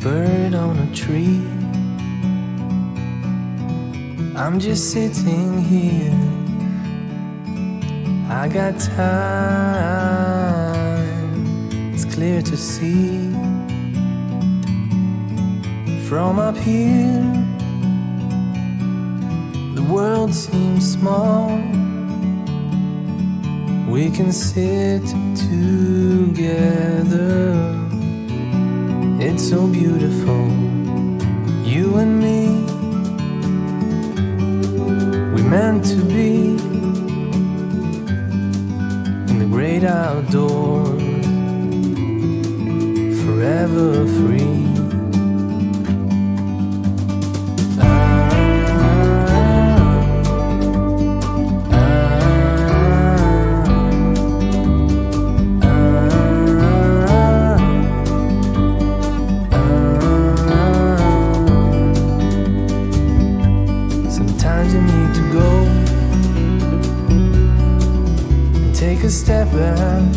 bird on a tree. I'm just sitting here. I got time, it's clear to see. From up here, the world seems small. We can sit together. It's so beautiful, you and me. We meant to be in the great outdoors, forever free. Sometimes you need to go and take a step back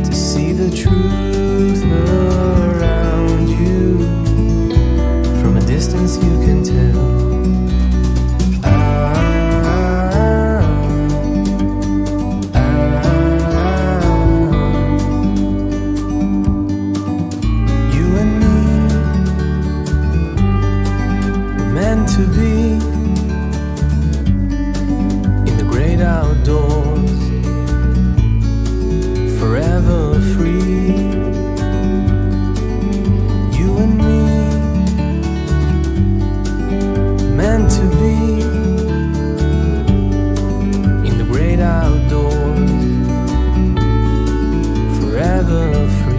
to see the truth around you. From a distance you can tell. to be in the great outdoors, forever free. You and me, meant to be in the great outdoors, forever free.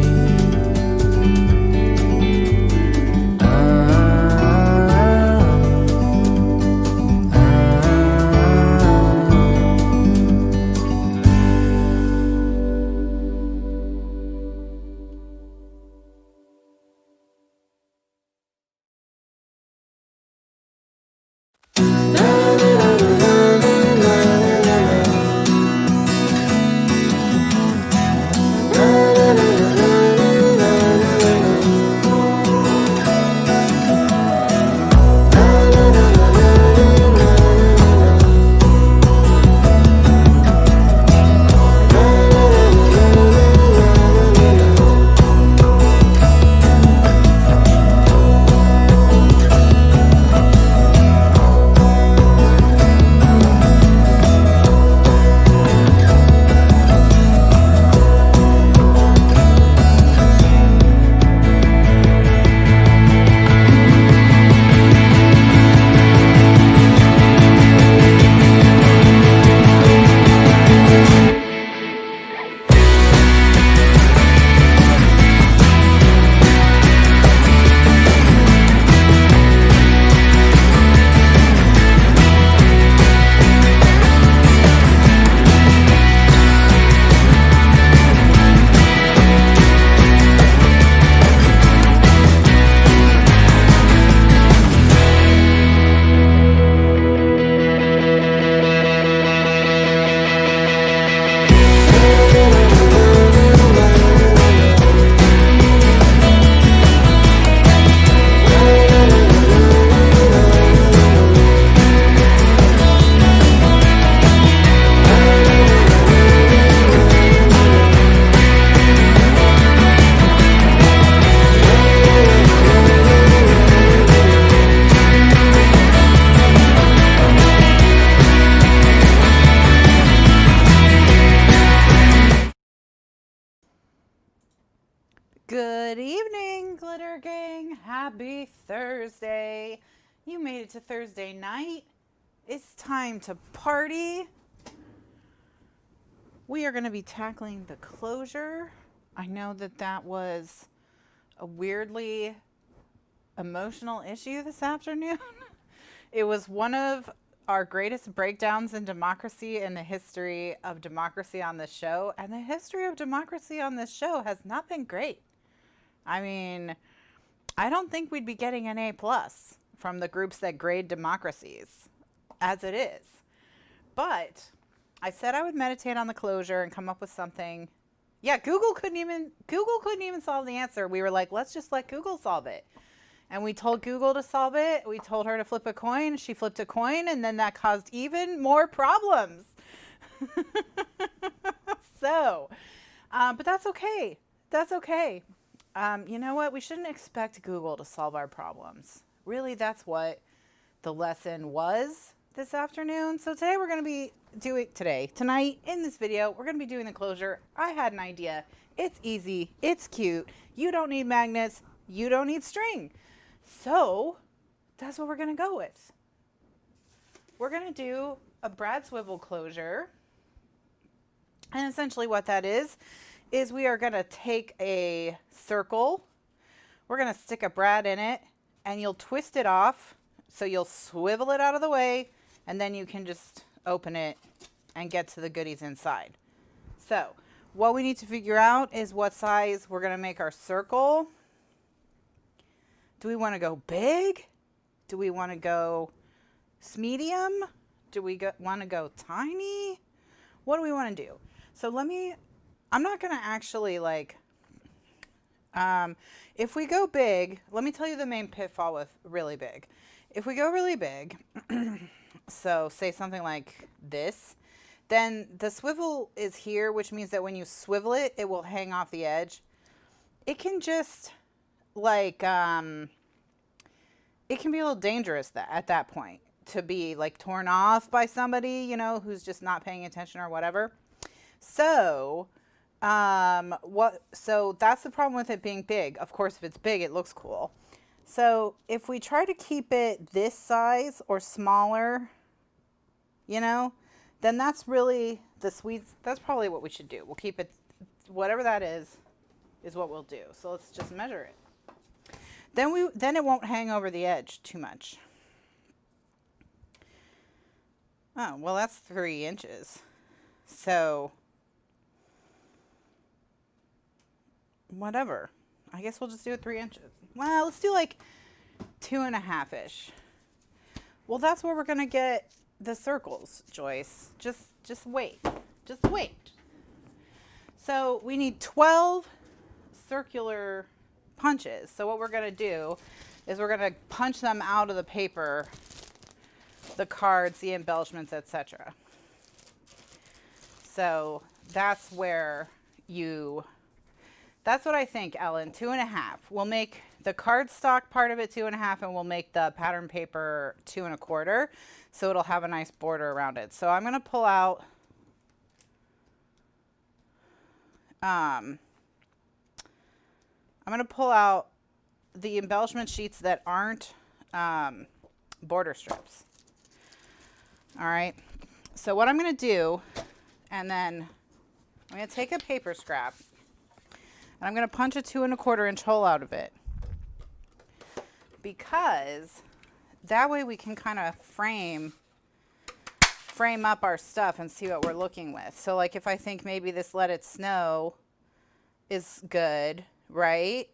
Good evening, Glitter Gang. Happy Thursday. You made it to Thursday night. It's time to party. We are going to be tackling the closure. I know that that was a weirdly emotional issue this afternoon. It was one of our greatest breakdowns in democracy in the history of democracy on this show. And the history of democracy on this show has not been great. I mean, I don't think we'd be getting an A+ from the groups that grade democracies as it is. But I said I would meditate on the closure and come up with something. Yeah, Google couldn't even solve the answer. We were like, let's just let Google solve it. And we told Google to solve it. We told her to flip a coin. She flipped a coin, and then that caused even more problems. But that's okay. That's okay. You know what? We shouldn't expect Google to solve our problems. Really, that's what the lesson was this afternoon. So today we're going to be tonight in this video, we're going to be doing the closure. I had an idea. It's easy. It's cute. You don't need magnets. You don't need string. So that's what we're going to go with. We're going to do a brad swivel closure. And essentially what that is we are going to take a circle. We're going to stick a brad in it, and you'll twist it off. So you'll swivel it out of the way, and then you can just open it and get to the goodies inside. So what we need to figure out is what size we're going to make our circle. Do we want to go big? Do we want to go medium? Do we want to go tiny? What do we want to do? So I'm not going to actually if we go big, let me tell you the main pitfall with really big. If we go really big, so say something like this, then the swivel is here, which means that when you swivel it, it will hang off the edge. It can just it can be a little dangerous at that point to be like torn off by somebody, you know, who's just not paying attention or whatever. So, so that's the problem with it being big. Of course, if it's big, it looks cool. So if we try to keep it this size or smaller, you know, then that's really that's probably what we should do. We'll keep it, whatever that is what we'll do. So let's just measure it. Then it won't hang over the edge too much. Oh, well, that's 3 inches. So, whatever. I guess we'll just do it 3 inches. Well, let's do like 2.5-ish. Well, that's where we're going to get the circles, Joyce. Just wait. Just wait. So, we need 12 circular punches. So what we're going to do is we're going to punch them out of the paper, the cards, the embellishments, etc. So that's where that's what I think, Ellen. 2.5. We'll make the cardstock part of it 2.5, and we'll make the pattern paper 2.25. So it'll have a nice border around it. So I'm going to pull out the embellishment sheets that aren't border strips. All right. So what I'm going to do, and then I'm going to take a paper scrap, and I'm going to punch a 2.25-inch hole out of it, because that way we can kind of frame up our stuff and see what we're looking with. So like if I think maybe this Let It Snow is good, right?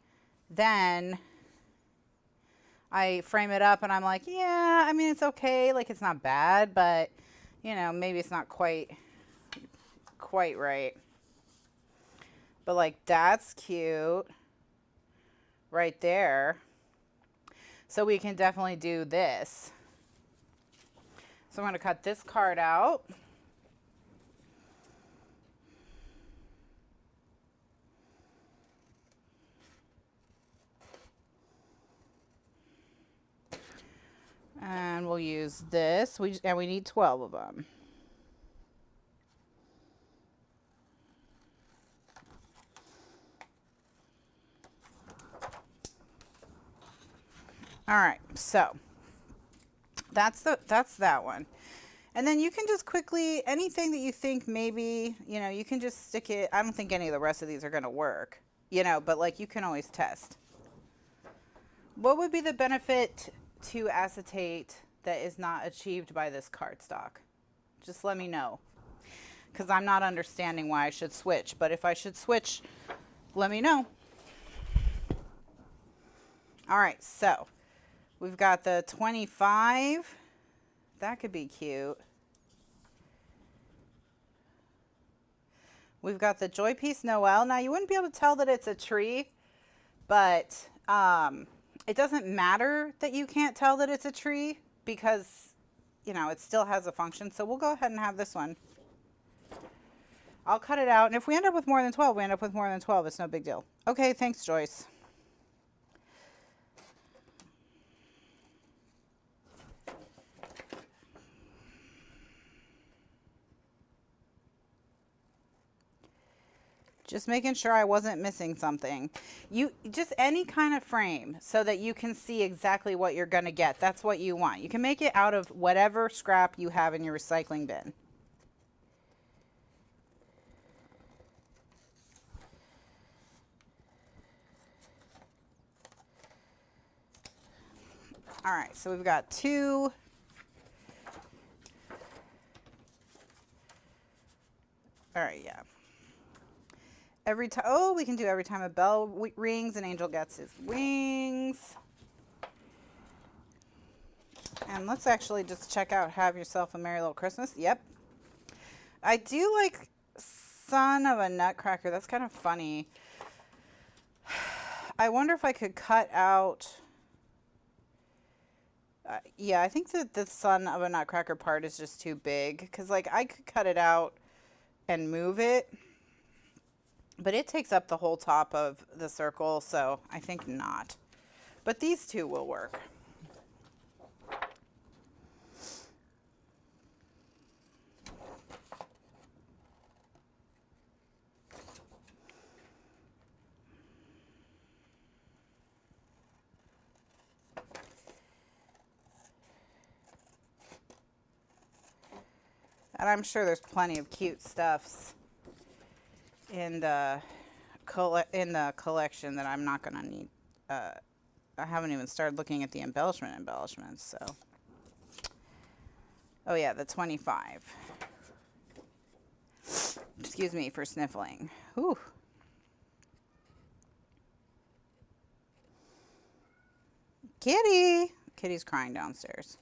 Then I frame it up and I'm like, yeah, I mean, it's okay. Like, it's not bad, but, you know, maybe it's not quite right. But, like, that's cute right there. So we can definitely do this. So I'm going to cut this card out. And we'll use this. We need 12 of them. All right, so that's that one. And then you can just quickly, anything that you think maybe, you know, you can just stick it. I don't think any of the rest of these are going to work, you know, but like you can always test. What would be the benefit to acetate that is not achieved by this cardstock? Just let me know, because I'm not understanding why I should switch. But if I should switch, let me know. All right, so we've got the 25. That could be cute. We've got the Joy Piece Noel. Now you wouldn't be able to tell that it's a tree, but it doesn't matter that you can't tell that it's a tree, because, you know, it still has a function. So we'll go ahead and have this one. I'll cut it out. And if we end up with more than 12, we end up with more than 12. It's no big deal. Okay, thanks, Joyce. Just making sure I wasn't missing something. You just any kind of frame so that you can see exactly what you're going to get. That's what you want. You can make it out of whatever scrap you have in your recycling bin. All right, so we've got 2. All right, yeah. Every time, oh, we can do every time a bell rings, an angel gets his wings. And let's actually just check out Have Yourself a Merry Little Christmas. Yep. I do like Son of a Nutcracker. That's kind of funny. I wonder if I could cut out. Yeah, I think that the Son of a Nutcracker part is just too big. Because, like, I could cut it out and move it. But it takes up the whole top of the circle, so I think not. But these two will work. And I'm sure there's plenty of cute stuffs in the collection that I'm not going to need. I haven't even started looking at the embellishments, so. Oh yeah, the 25. Excuse me for sniffling. Whew. Kitty! Kitty's crying downstairs.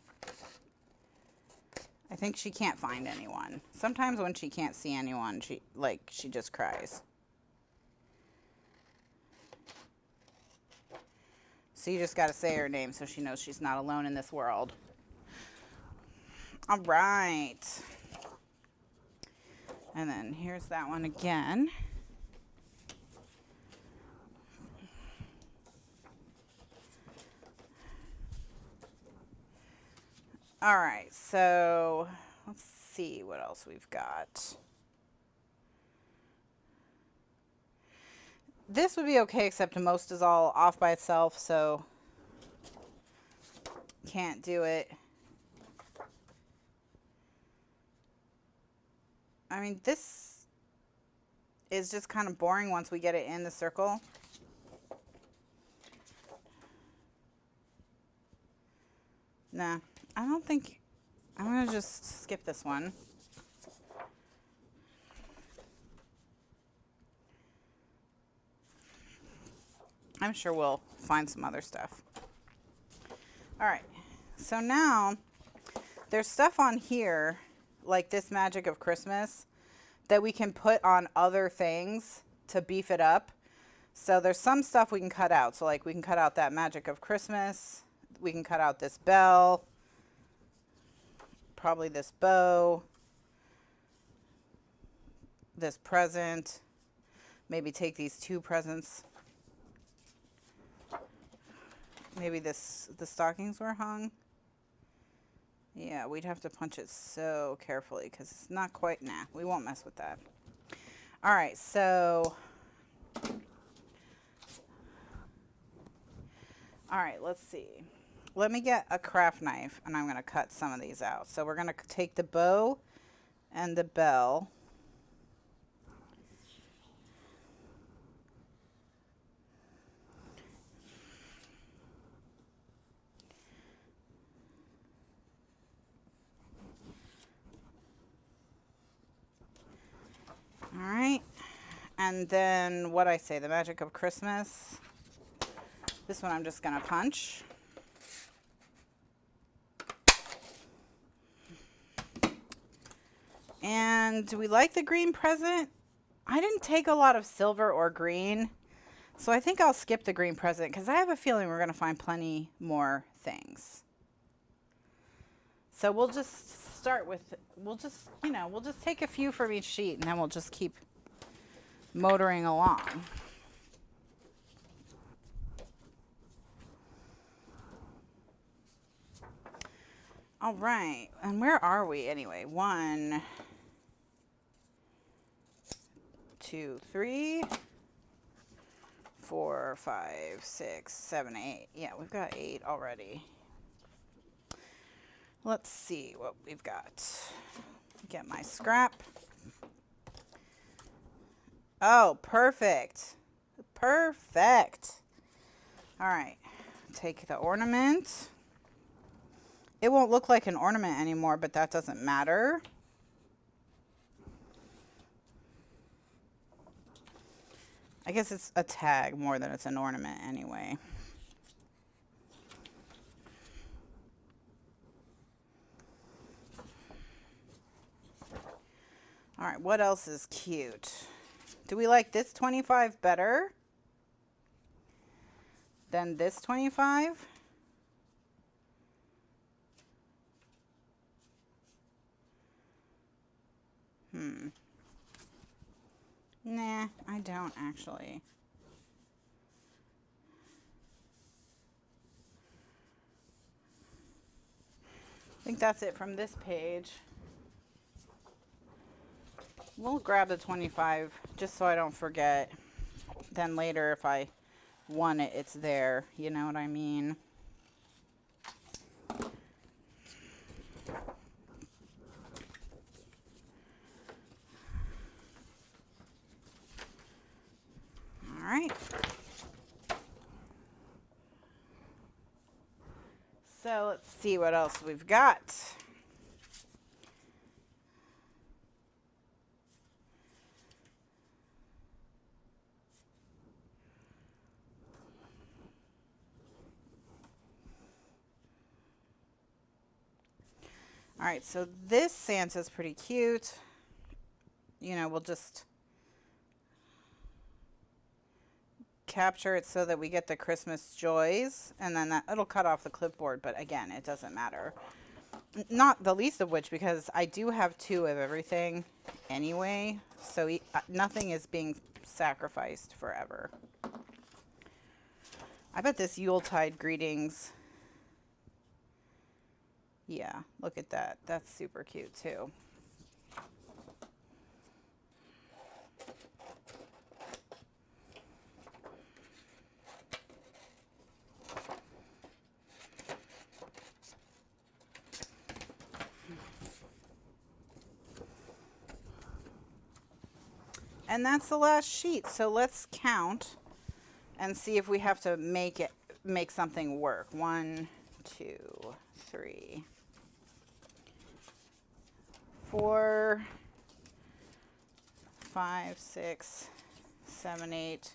I think she can't find anyone. Sometimes when she can't see anyone, she just cries. So you just got to say her name so she knows she's not alone in this world. All right. And then here's that one again. All right, so let's see what else we've got. This would be okay, except most is all off by itself, so can't do it. I mean, this is just kind of boring once we get it in the circle. Nah, I don't think, I'm going to just skip this one. I'm sure we'll find some other stuff. All right, so now there's stuff on here, like this Magic of Christmas, that we can put on other things to beef it up. So there's some stuff we can cut out. So like we can cut out that Magic of Christmas. We can cut out this bell. Probably this bow. This present. Maybe take these two presents. Maybe the stockings were hung. Yeah, we'd have to punch it so carefully because it's not quite, nah, we won't mess with that. All right, so, all right, let's see. Let me get a craft knife and I'm going to cut some of these out. So we're going to take the bow and the bell. All right, and then what I say, the Magic of Christmas. This one I'm just gonna punch. And do we like the green present? I didn't take a lot of silver or green, so I think I'll skip the green present because I have a feeling we're gonna find plenty more things. So we'll just start with, we'll just take a few from each sheet and then we'll just keep motoring along. All right, and where are we anyway? 1, 2, 3, 4, 5, 6, 7, 8. Yeah, we've got 8 already. Let's see what we've got. Get my scrap. Oh, perfect. Perfect. All right, take the ornament. It won't look like an ornament anymore, but that doesn't matter. I guess it's a tag more than it's an ornament anyway. All right, what else is cute? Do we like this 25 better than this 25? Nah, I don't actually. I think that's it from this page. We'll grab the 25 just so I don't forget. Then later if I want it, it's there. You know what I mean? So let's see what else we've got. All right, so this Santa's pretty cute. You know, we'll just capture it so that we get the Christmas joys, and then it'll cut off the clipboard, but again, it doesn't matter. Not the least of which, because I do have 2 of everything anyway, so nothing is being sacrificed forever. I bet this Yuletide greetings, yeah, look at that. That's super cute too. And that's the last sheet. So let's count and see if we have to make something work. 1, 2, 3, 4, 5, 6, 7, 8,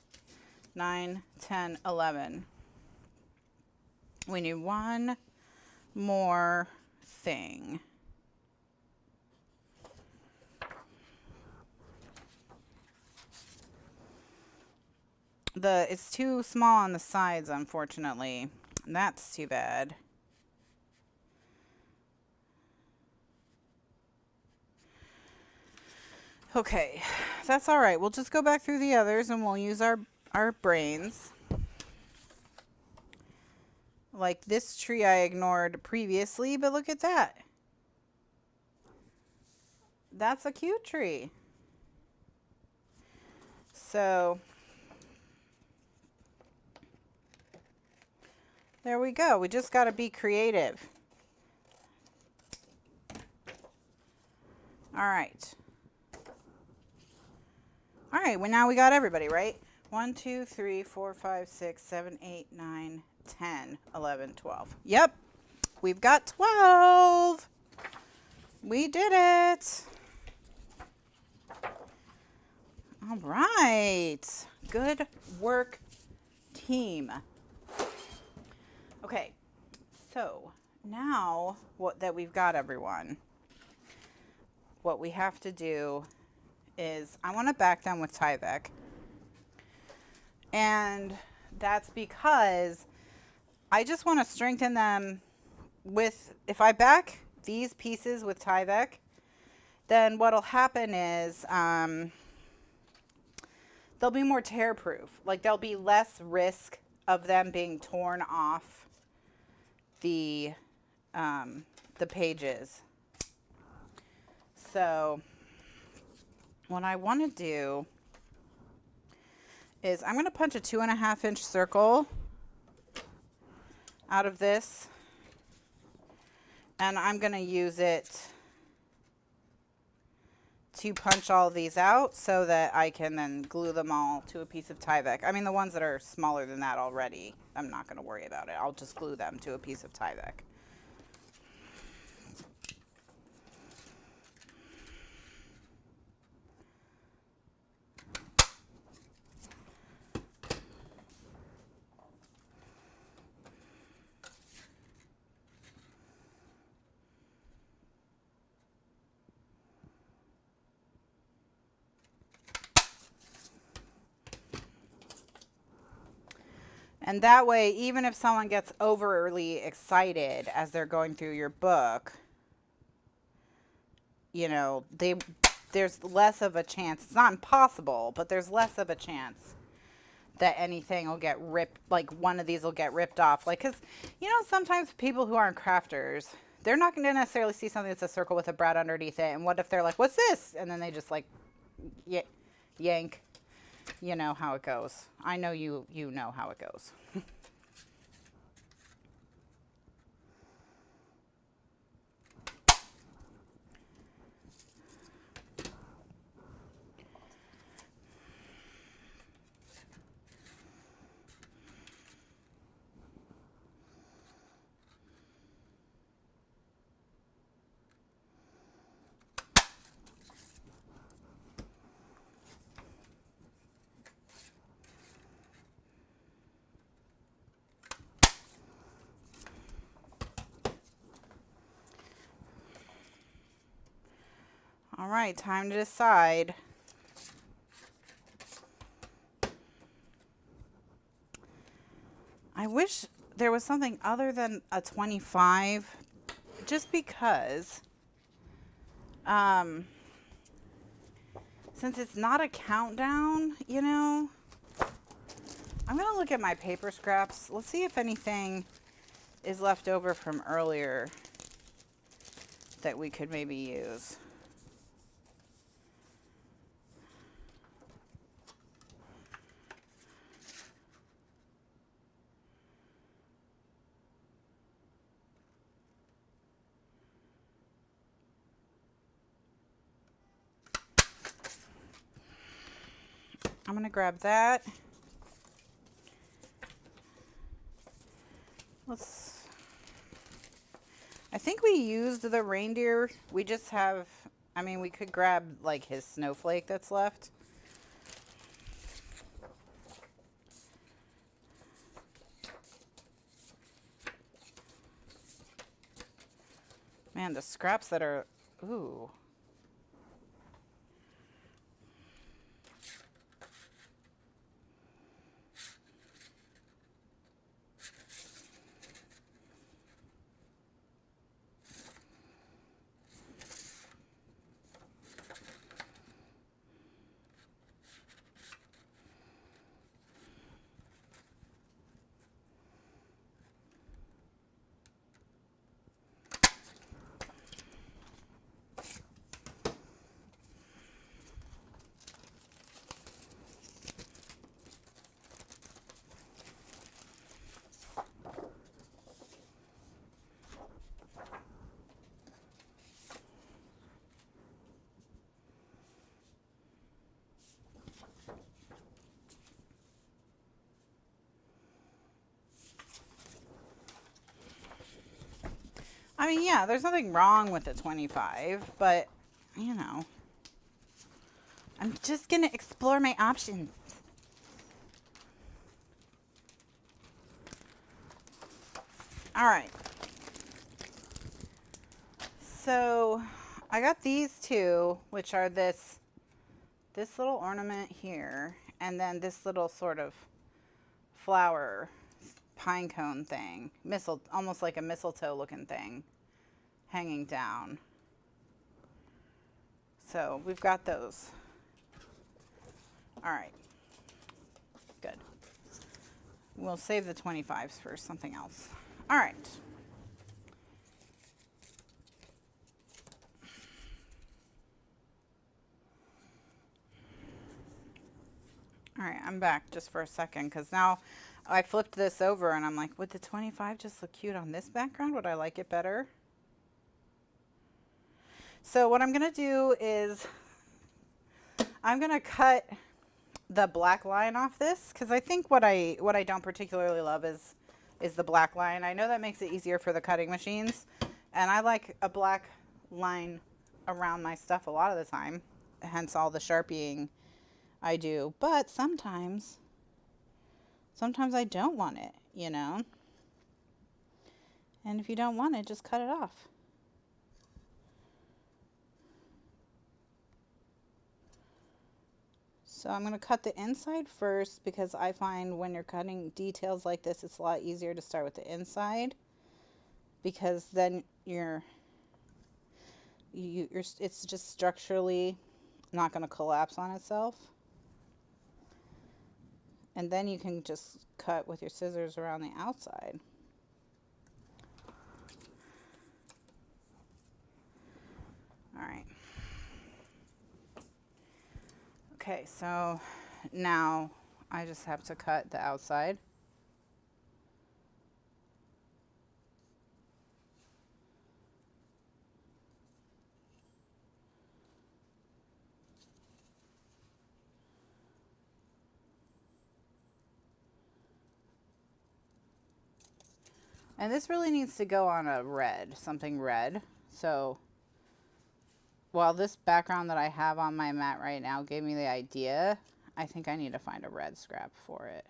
9, 10, 11. We need one more thing. It's too small on the sides, unfortunately. That's too bad. Okay, that's all right. We'll just go back through the others and we'll use our brains. Like this tree I ignored previously, but look at that. That's a cute tree. So there we go. We just got to be creative. All right. All right, well, now we got everybody, right? 1, 2, 3, 4, 5, 6, 7, 8, 9, 10, 11, 12. Yep, we've got 12. We did it. All right. Good work, team. Okay, so now that we've got everyone, what we have to do is I want to back them with Tyvek. And that's because I just want to strengthen them with, if I back these pieces with Tyvek, then what'll happen is they'll be more tear proof. Like there'll be less risk of them being torn off the pages. So what I want to do is I'm going to punch a 2.5 inch circle out of this, and I'm going to use it to punch all these out so that I can then glue them all to a piece of Tyvek. I mean, the ones that are smaller than that already, I'm not going to worry about it. I'll just glue them to a piece of Tyvek. And that way, even if someone gets overly excited as they're going through your book, you know, there's less of a chance. It's not impossible, but there's less of a chance that anything will get ripped, like one of these will get ripped off. Like, because, you know, sometimes people who aren't crafters, they're not going to necessarily see something that's a circle with a brad underneath it. And what if they're like, what's this? And then they just like yank. You know how it goes. I know you know how it goes. All right, time to decide. I wish there was something other than a 25, just because since it's not a countdown, you know, I'm going to look at my paper scraps. Let's see if anything is left over from earlier that we could maybe use. I'm going to grab that. I think we used the reindeer. We just have, I mean, we could grab like his snowflake that's left. Man, the scraps that are, ooh. I mean, yeah, there's nothing wrong with the 25, but, you know, I'm just going to explore my options. All right. So I got these two, which are this little ornament here, and then this little sort of flower pine cone thing, almost like a mistletoe looking thing hanging down. So we've got those. All right, good. We'll save the 25s for something else. All right. All right, I'm back just for a second because now I flipped this over and I'm like, would the 25 just look cute on this background? Would I like it better? So what I'm going to do is I'm going to cut the black line off this because I think what I don't particularly love is the black line. I know that makes it easier for the cutting machines, and I like a black line around my stuff a lot of the time, hence all the Sharpieing I do. But sometimes I don't want it, you know? And if you don't want it, just cut it off. So I'm going to cut the inside first because I find when you're cutting details like this, it's a lot easier to start with the inside because then it's just structurally not going to collapse on itself. And then you can just cut with your scissors around the outside. All right. Okay, so now I just have to cut the outside. And this really needs to go on a red, something red. So while this background that I have on my mat right now gave me the idea, I think I need to find a red scrap for it.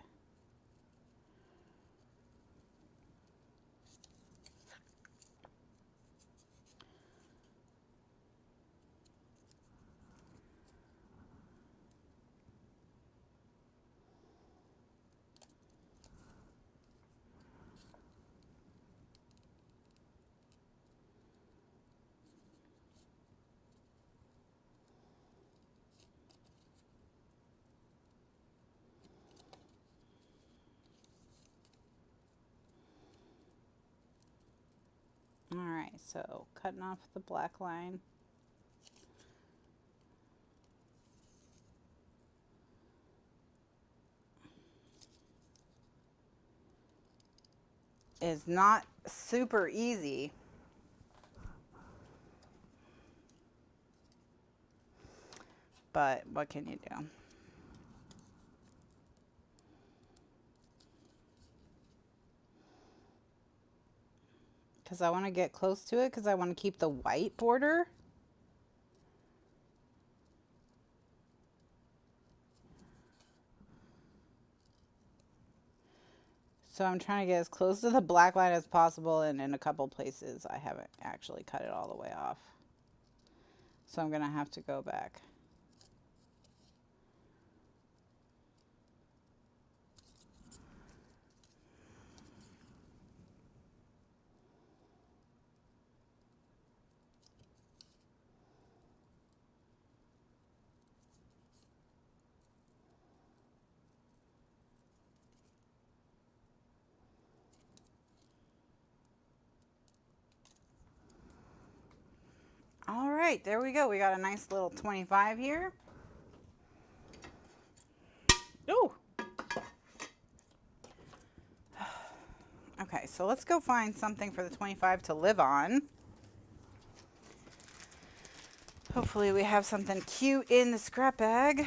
so cutting off the black line. Is not super easy. But what can you do? Because I want to get close to it because I want to keep the white border. So I'm trying to get as close to the black line as possible, and in a couple places I haven't actually cut it all the way off. So I'm going to have to go back. All right, there we go. We got a nice little 25 here. Ooh. Okay, so let's go find something for the 25 to live on. Hopefully we have something cute in the scrap bag.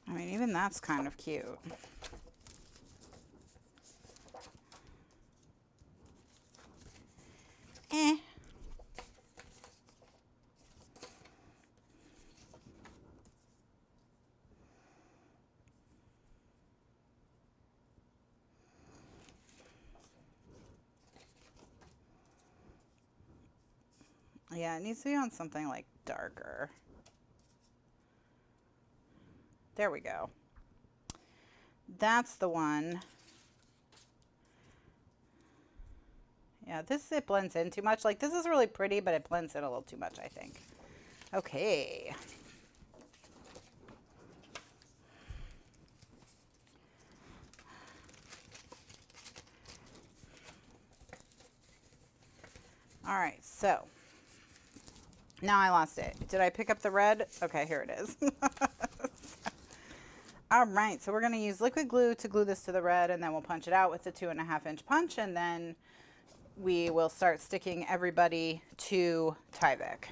I mean, even that's kind of cute. Eh. Yeah, it needs to be on something like darker. There we go. That's the one. Yeah, it blends in too much. Like, this is really pretty, but it blends in a little too much, I think. Okay. All right, so now I lost it. Did I pick up the red? Okay, here it is. All right, so we're going to use liquid glue to glue this to the red, and then we'll punch it out with the 2.5-inch punch, and then we will start sticking everybody to Tyvek.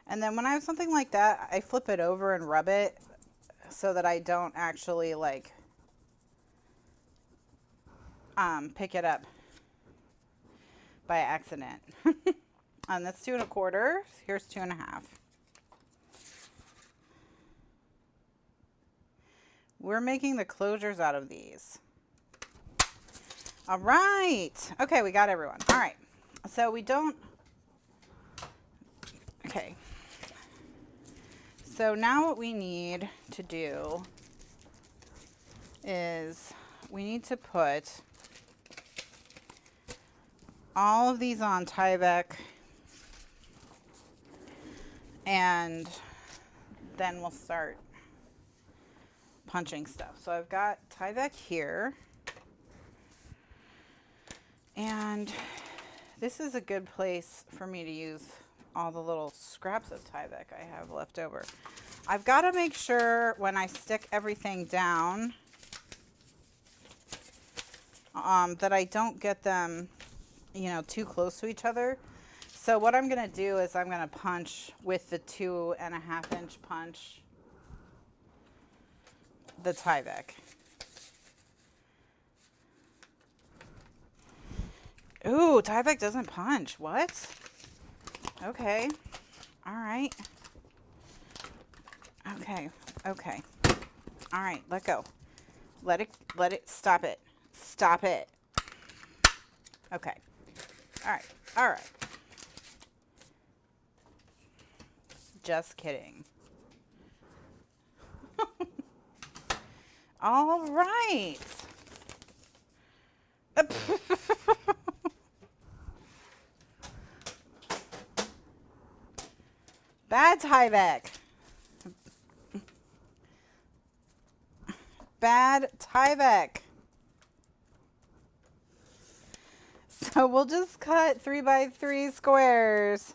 And then when I have something like that, I flip it over and rub it so that I don't actually like pick it up by accident. And that's 2 1/4. Here's 2 1/2. We're making the closures out of these. All right. Okay, we got everyone. All right. So we don't. Okay. So now what we need to do is we need to put all of these on Tyvek, and then we'll start punching stuff. So I've got Tyvek here, and this is a good place for me to use all the little scraps of Tyvek I have left over. I've got to make sure when I stick everything down that I don't get them, you know, too close to each other. So what I'm going to do is I'm going to punch with the 2.5-inch punch the Tyvek. Ooh, Tyvek doesn't punch. What? Okay. All right. Okay. Okay. All right. Let go. Let it. Stop it. Stop it. Okay. All right. All right. Just kidding. All right. Bad Tyvek. Bad Tyvek. So we'll just cut 3 by 3 squares.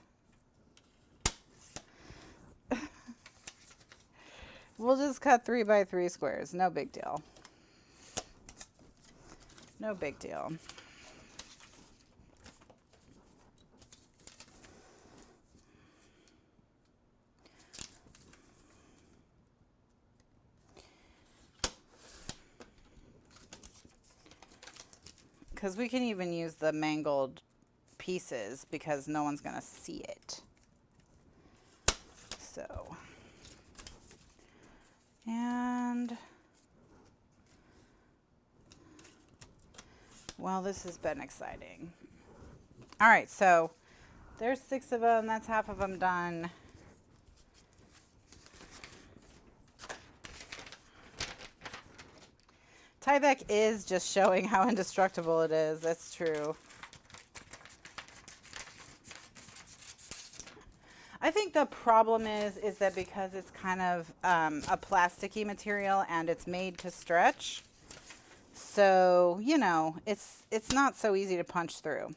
We'll just cut 3 by 3 squares. No big deal. No big deal. Because we can even use the mangled pieces because no one's going to see it. So, and, well, this has been exciting. All right, so there's 6 of them. That's half of them done. Tyvek is just showing how indestructible it is. That's true. I think the problem is that because it's kind of a plasticky material and it's made to stretch, so, you know, it's not so easy to punch through.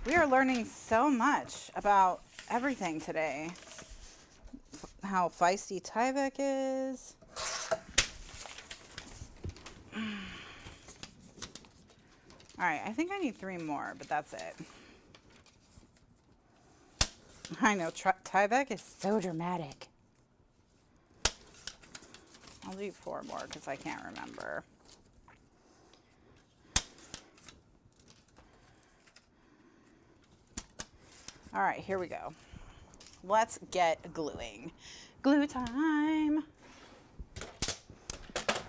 We are learning so much about everything today. How feisty Tyvek is. All right, I think I need 3 more, but that's it. I know, Tyvek is so dramatic. I'll do 4 more because I can't remember. All right, here we go. Let's get gluing. Glue time.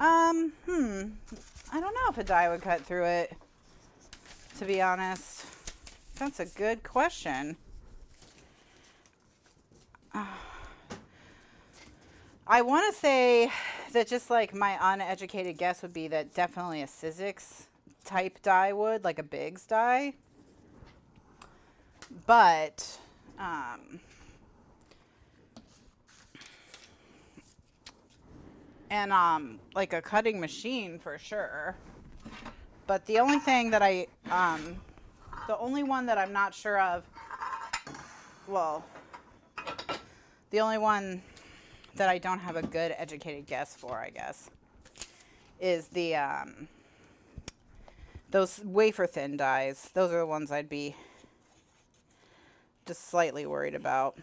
I don't know if a die would cut through it, to be honest. That's a good question. I want to say that just like my uneducated guess would be that definitely a Sizzix type die would, like a Biggs die. But, like a cutting machine for sure. But the only thing that the only one that I'm not sure of, well, the only one that I don't have a good educated guess for, I guess, is the, those wafer thin dies. Those are the ones I'd be just slightly worried about.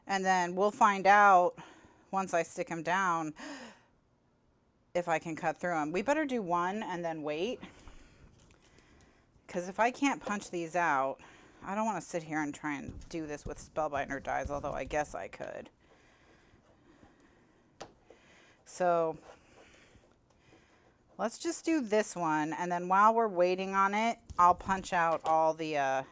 And then we'll find out once I stick them down if I can cut through them. We better do 1 and then wait. Because if I can't punch these out, I don't want to sit here and try and do this with Spellbinder dies, although I guess I could. So let's just do this one, and then while we're waiting on it, I'll punch out all the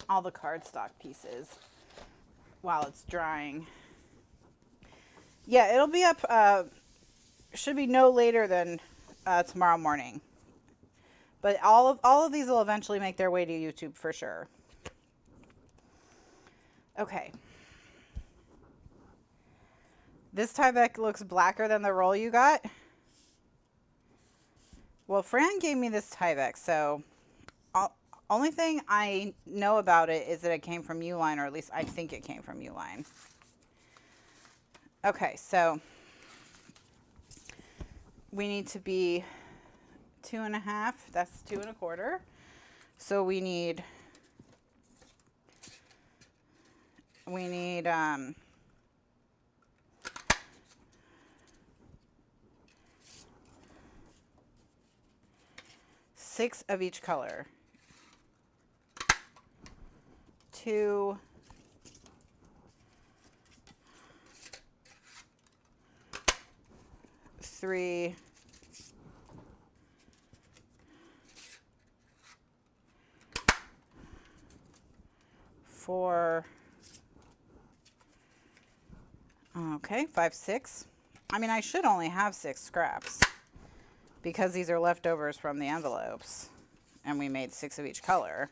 cardstock pieces while it's drying. Yeah, it'll be up, should be no later than tomorrow morning. But all of these will eventually make their way to YouTube for sure. Okay. This Tyvek looks blacker than the roll you got. Well, Fran gave me this Tyvek, so only thing I know about it is that it came from Uline, or at least I think it came from Uline. Okay, so we need to be 2.5. That's 2.25. So we need 6 of each color. 2, 3, 4, okay, 5, 6. I mean, I should only have 6 scraps because these are leftovers from the envelopes and we made 6 of each color.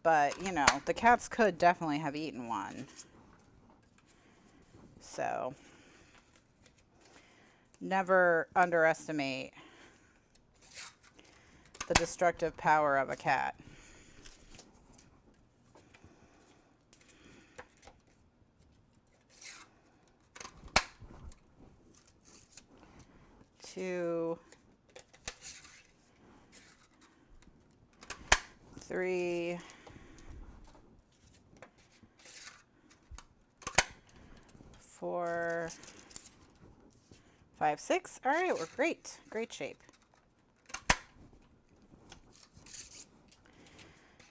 But, you know, the cats could definitely have eaten one. So, never underestimate the destructive power of a cat. Two, 3, 4, 5, 6. All right, we're great. Great shape.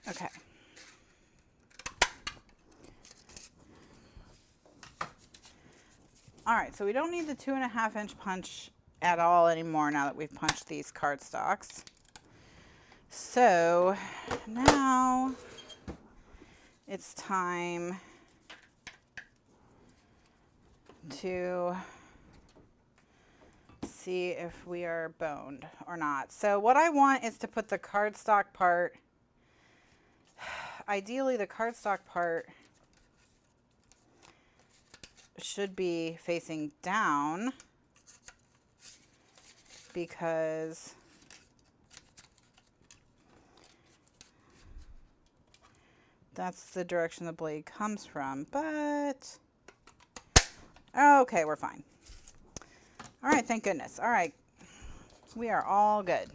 Okay. All right, so we don't need the 2.5-inch punch at all anymore now that we've punched these cardstocks. So now it's time to see if we are boned or not. So what I want is to put the cardstock part, ideally the cardstock part should be facing down because that's the direction the blade comes from, but okay, we're fine. All right, thank goodness. All right, we are all good.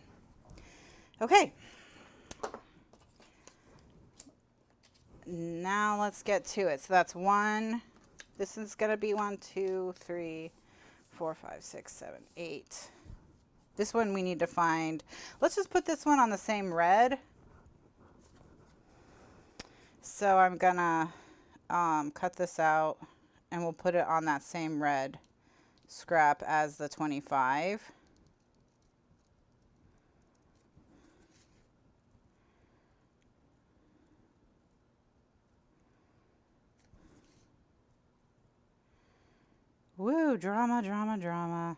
Okay. Now let's get to it. So that's 1. This is going to be 1, 2, 3, 4, 5, 6, 7, 8. This one we need to find. Let's just put this one on the same red. So I'm going to cut this out and we'll put it on that same red scrap as the 25. Woo, drama, drama, drama.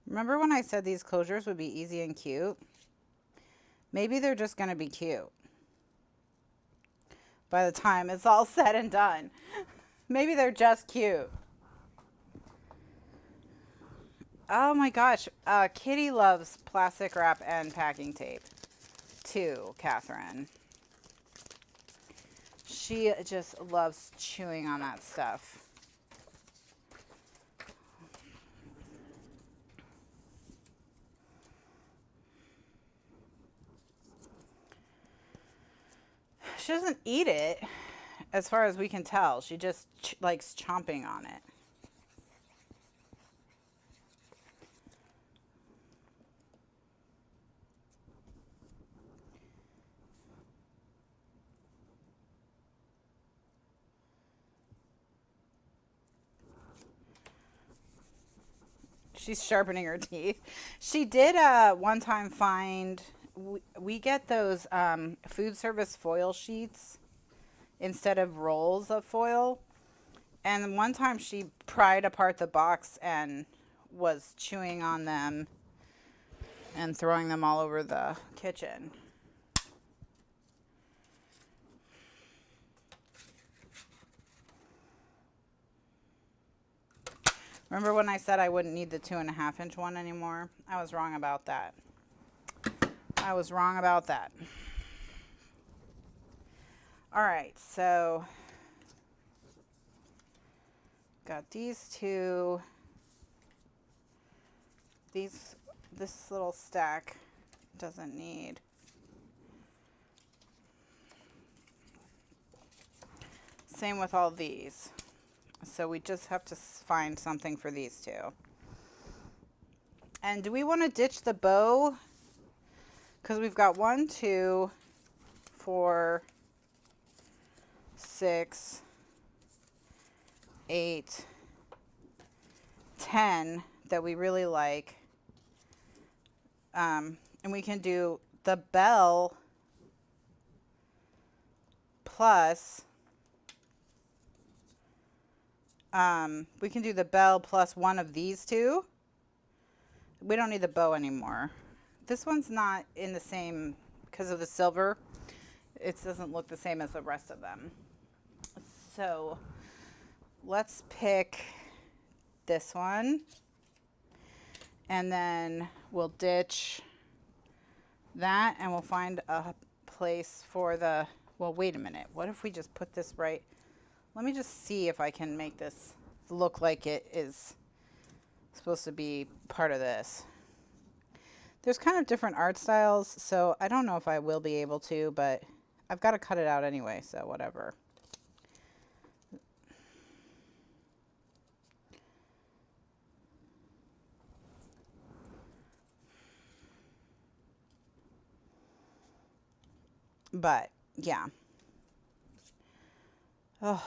Remember when I said these closures would be easy and cute? Maybe they're just going to be cute by the time it's all said and done. Maybe they're just cute. Oh my gosh. Kitty loves plastic wrap and packing tape too, Kathryn. She just loves chewing on that stuff. She doesn't eat it, as far as we can tell. She just likes chomping on it. She's sharpening her teeth. She did one time find, we get those food service foil sheets instead of rolls of foil. And one time she pried apart the box and was chewing on them and throwing them all over the kitchen. Remember when I said I wouldn't need the 2.5-inch one anymore? I was wrong about that. I was wrong about that. All right, so got these two. This little stack doesn't need. Same with all these. So we just have to find something for these two. And do we want to ditch the bow? Because we've got 1, 2, 4, 6, 8, 10 that we really like. And we can do the bell plus, we can do the bell plus one of these two. We don't need the bow anymore. This one's not in the same, because of the silver, it doesn't look the same as the rest of them. So let's pick this one. And then we'll ditch that and we'll find a place for the, well, wait a minute. What if we just put this right? Let me just see if I can make this look like it is supposed to be part of this. There's kind of different art styles, so I don't know if I will be able to, but I've got to cut it out anyway, so whatever. But yeah. Oh.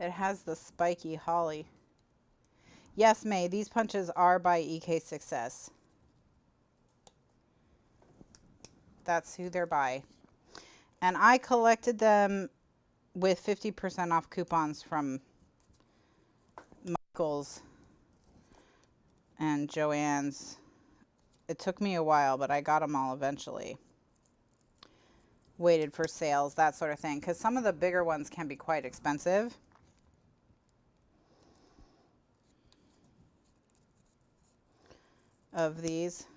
It has the spiky holly. Yes, May, these punches are by EK Success. That's who they're by. And I collected them with 50% off coupons from Michael's and Joann's. It took me a while, but I got them all eventually. Waited for sales, that sort of thing. Because some of the bigger ones can be quite expensive. Of these.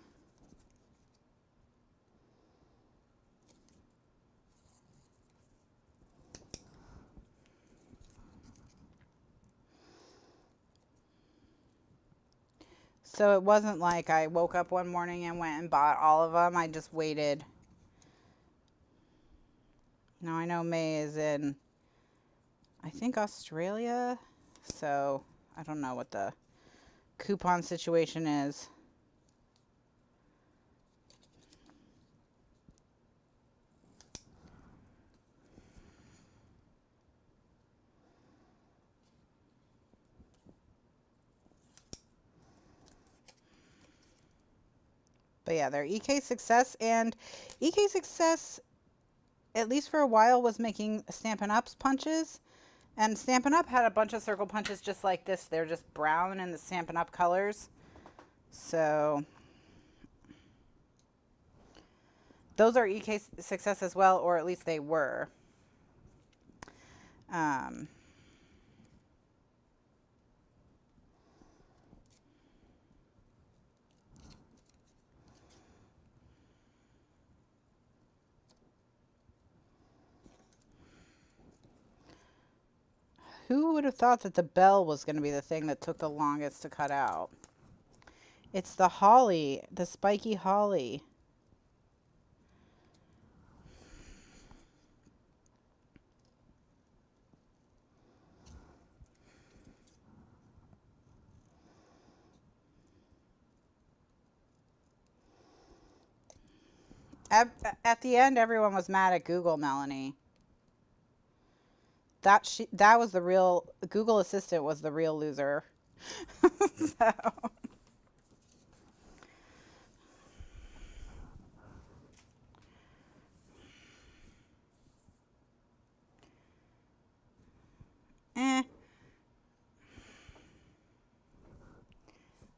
So it wasn't like I woke up one morning and went and bought all of them. I just waited. Now I know May is in, I think, Australia. So I don't know what the coupon situation is. But yeah, they're EK Success, and EK Success, at least for a while, was making Stampin' Up's punches. And Stampin' Up had a bunch of circle punches just like this. They're just brown in the Stampin' Up colors. So those are EK Success as well, or at least they were. Who would have thought that the bell was going to be the thing that took the longest to cut out? It's the holly, the spiky holly. At the end, everyone was mad at Google, Melanie. that was the real Google Assistant was the real loser. So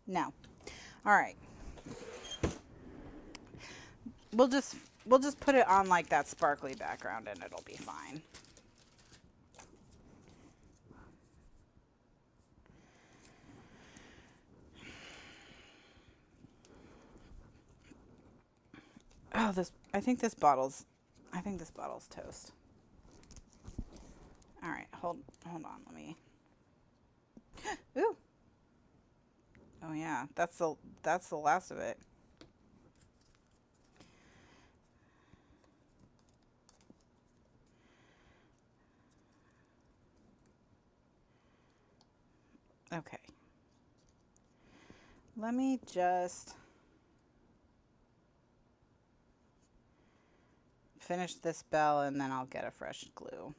no. All right. We'll just put it on like that sparkly background and it'll be fine. Oh, I think this bottle's toast. All right, hold on, let me. Ooh. Oh yeah, that's the last of it. Okay. Let me just finish this bell and then I'll get a fresh glue.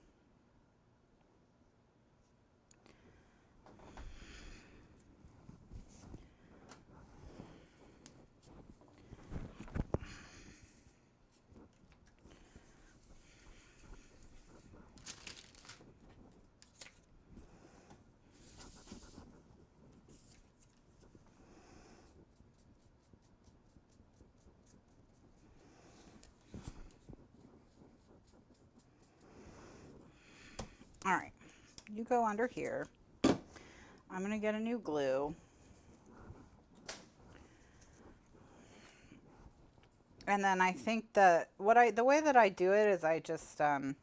All right, you go under here. I'm gonna get a new glue. And then I think the way that I do it is I just I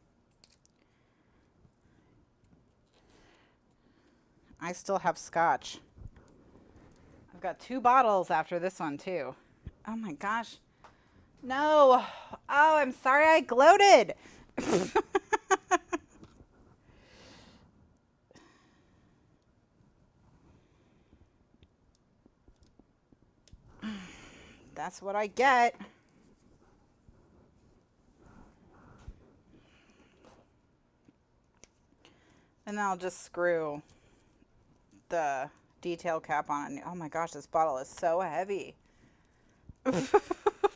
still have scotch. I've got 2 bottles after this one too. Oh my gosh. No. Oh, I'm sorry I gloated. That's what I get. And then I'll just screw the detail cap on it. Oh my gosh, this bottle is so heavy.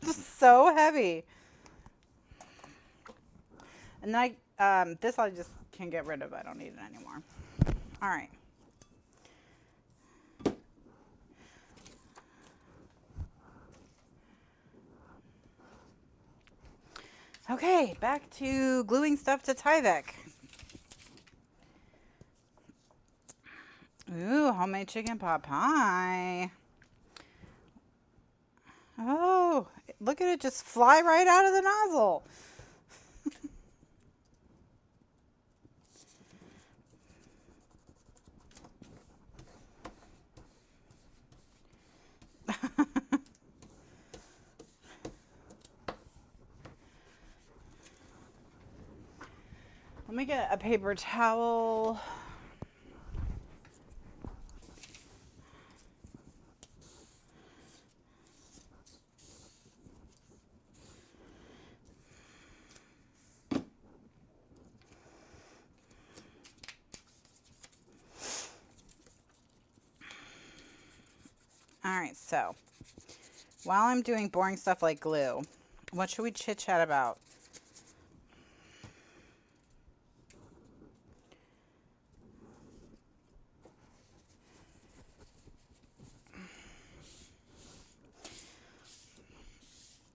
So heavy. And then this I just can get rid of. I don't need it anymore. All right. Okay, back to gluing stuff to Tyvek. Ooh, homemade chicken pot pie. Oh, look at it just fly right out of the nozzle. Let me get a paper towel. All right, so while I'm doing boring stuff like glue, what should we chit chat about?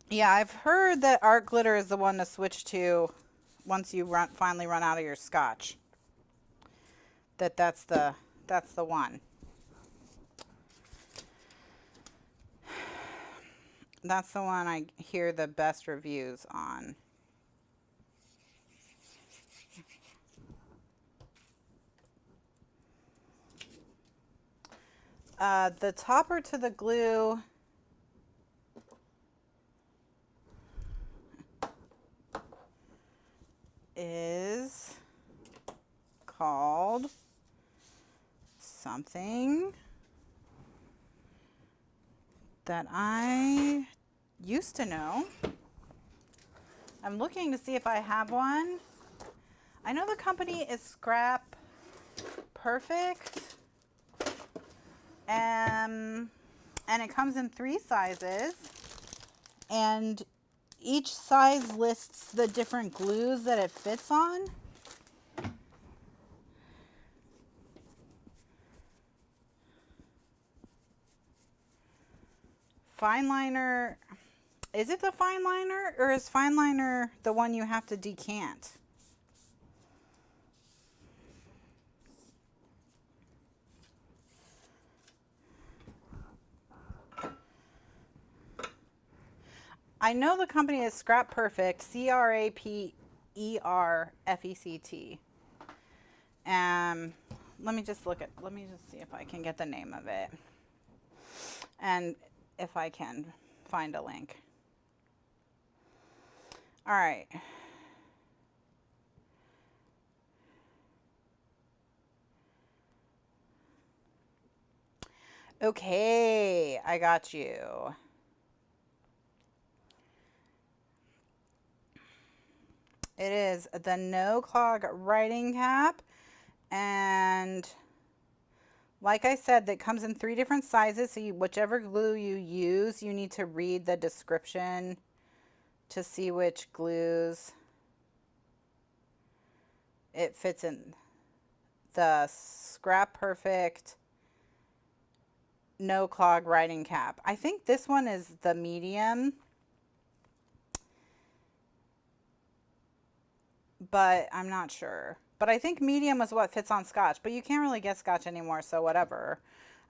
Yeah, I've heard that art glitter is the one to switch to once you finally run out of your scotch. That's the one. That's the one I hear the best reviews on. The topper to the glue is called something that I used to know. I'm looking to see if I have one. I know the company is Scrap Perfect. And it comes in 3 sizes. And each size lists the different glues that it fits on. Fine liner, is it the fine liner or is fine liner the one you have to decant? I know the company is Scrap Perfect, CRAPERFECT. Let me just see if I can get the name of it. And if I can find a link. All right. Okay, I got you. It is the No Clog writing cap, and like I said, that comes in 3 different sizes, so whichever glue you use, you need to read the description to see which glues it fits in. The Scrap Perfect No Clog writing cap. I think this one is the medium, but I'm not sure. But I think medium was what fits on Scotch, but you can't really get Scotch anymore, so whatever.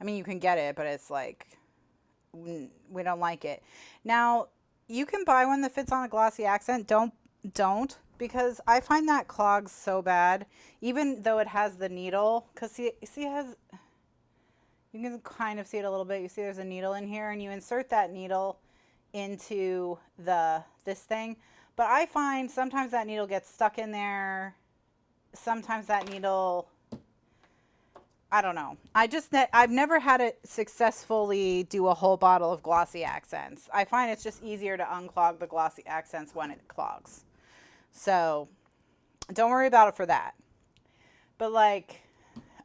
I mean, you can get it, but it's like, we don't like it. Now, you can buy one that fits on a glossy accent. Don't, because I find that clogs so bad, even though it has the needle, because see it has, you can kind of see it a little bit. You see there's a needle in here, and you insert that needle into this thing. But I find sometimes that needle gets stuck in there. Sometimes that needle, I don't know. I've never had it successfully do a whole bottle of glossy accents. I find it's just easier to unclog the glossy accents when it clogs. So don't worry about it for that. But like,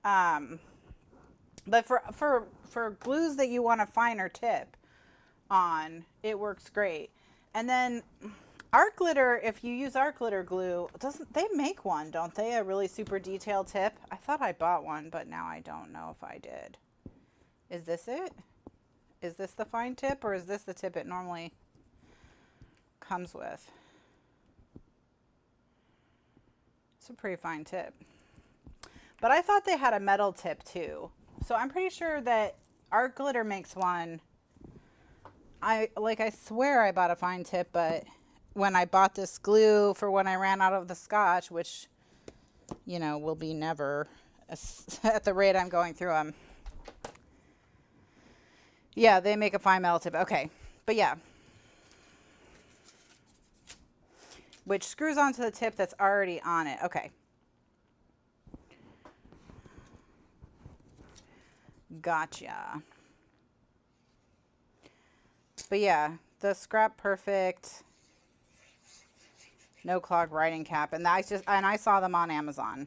but for glues that you want a finer tip on, it works great. And then art glitter, if you use art glitter glue, they make one, don't they? A really super detailed tip. I thought I bought one, but now I don't know if I did. Is this it? Is this the fine tip, or is this the tip it normally comes with? It's a pretty fine tip. But I thought they had a metal tip too. So I'm pretty sure that art glitter makes one. I swear I bought a fine tip, but when I bought this glue for when I ran out of the Scotch, which, you know, will be never at the rate I'm going through them. Yeah, they make a fine metal tip. Okay. But yeah. Which screws onto the tip that's already on it. Okay. Gotcha. But yeah, the Scrap Perfect No Clog writing cap, and I saw them on Amazon.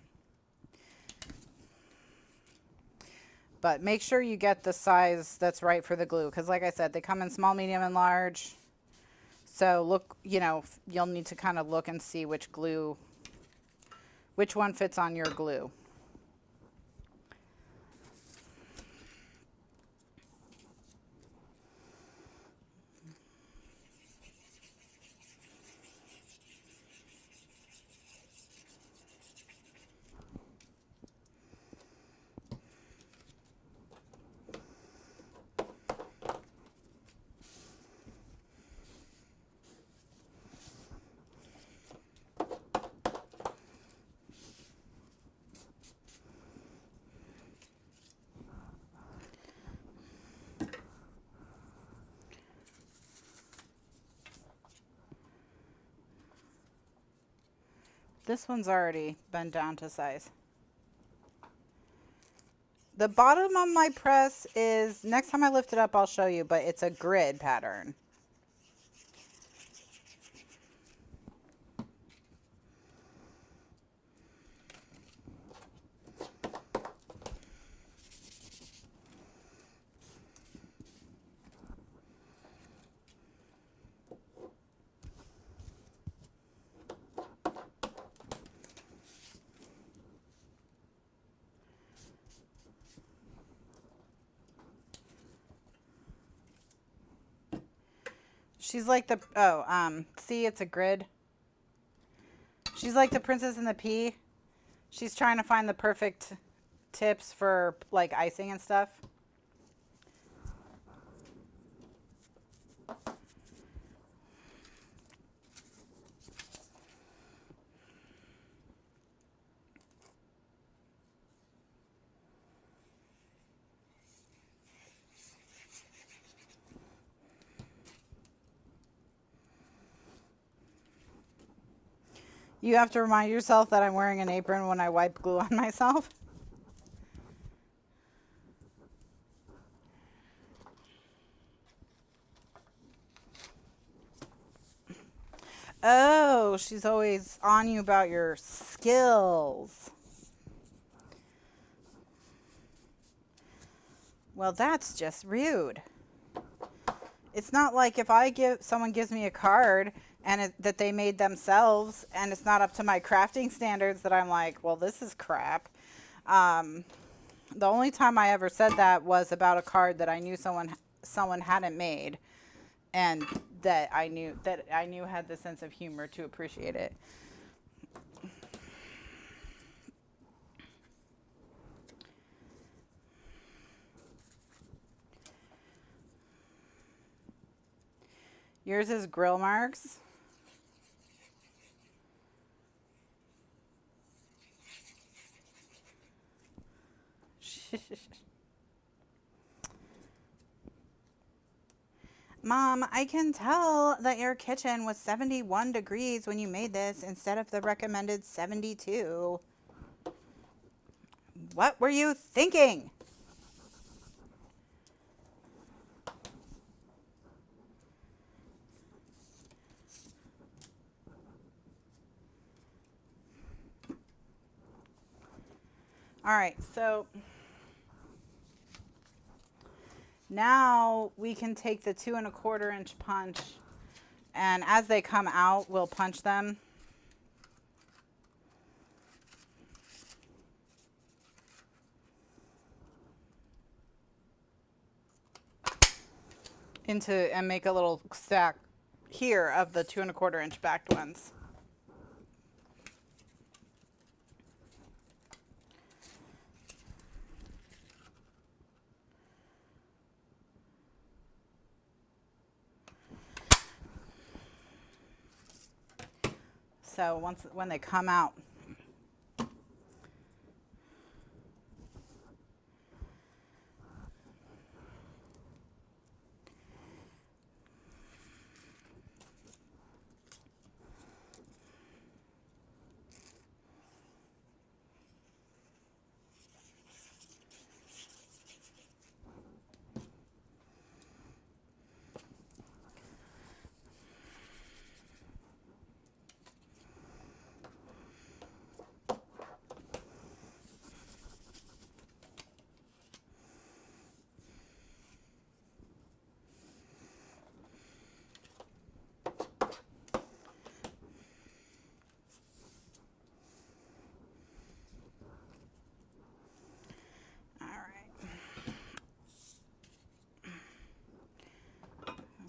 But make sure you get the size that's right for the glue, because like I said, they come in small, medium, and large. So look, you know, you'll need to kind of look and see which one fits on your glue. This one's already been down to size. The bottom of my press is, next time I lift it up, I'll show you, but it's a grid pattern. She's like the, see, it's a grid. She's like the Princess and the Pea. She's trying to find the perfect tips for like icing and stuff. You have to remind yourself that I'm wearing an apron when I wipe glue on myself. Oh, she's always on you about your skills. Well, that's just rude. It's not like if someone gives me a card and that they made themselves and it's not up to my crafting standards that I'm like, well, this is crap. The only time I ever said that was about a card that I knew someone hadn't made, and that I knew had the sense of humor to appreciate it. Yours is grill marks. Mom, I can tell that your kitchen was 71 degrees when you made this instead of the recommended 72. What were you thinking? All right, so now we can take the 2 1/4 inch punch, and as they come out, we'll punch them. And make a little stack here of the 2 1/4 inch backed ones. So when they come out,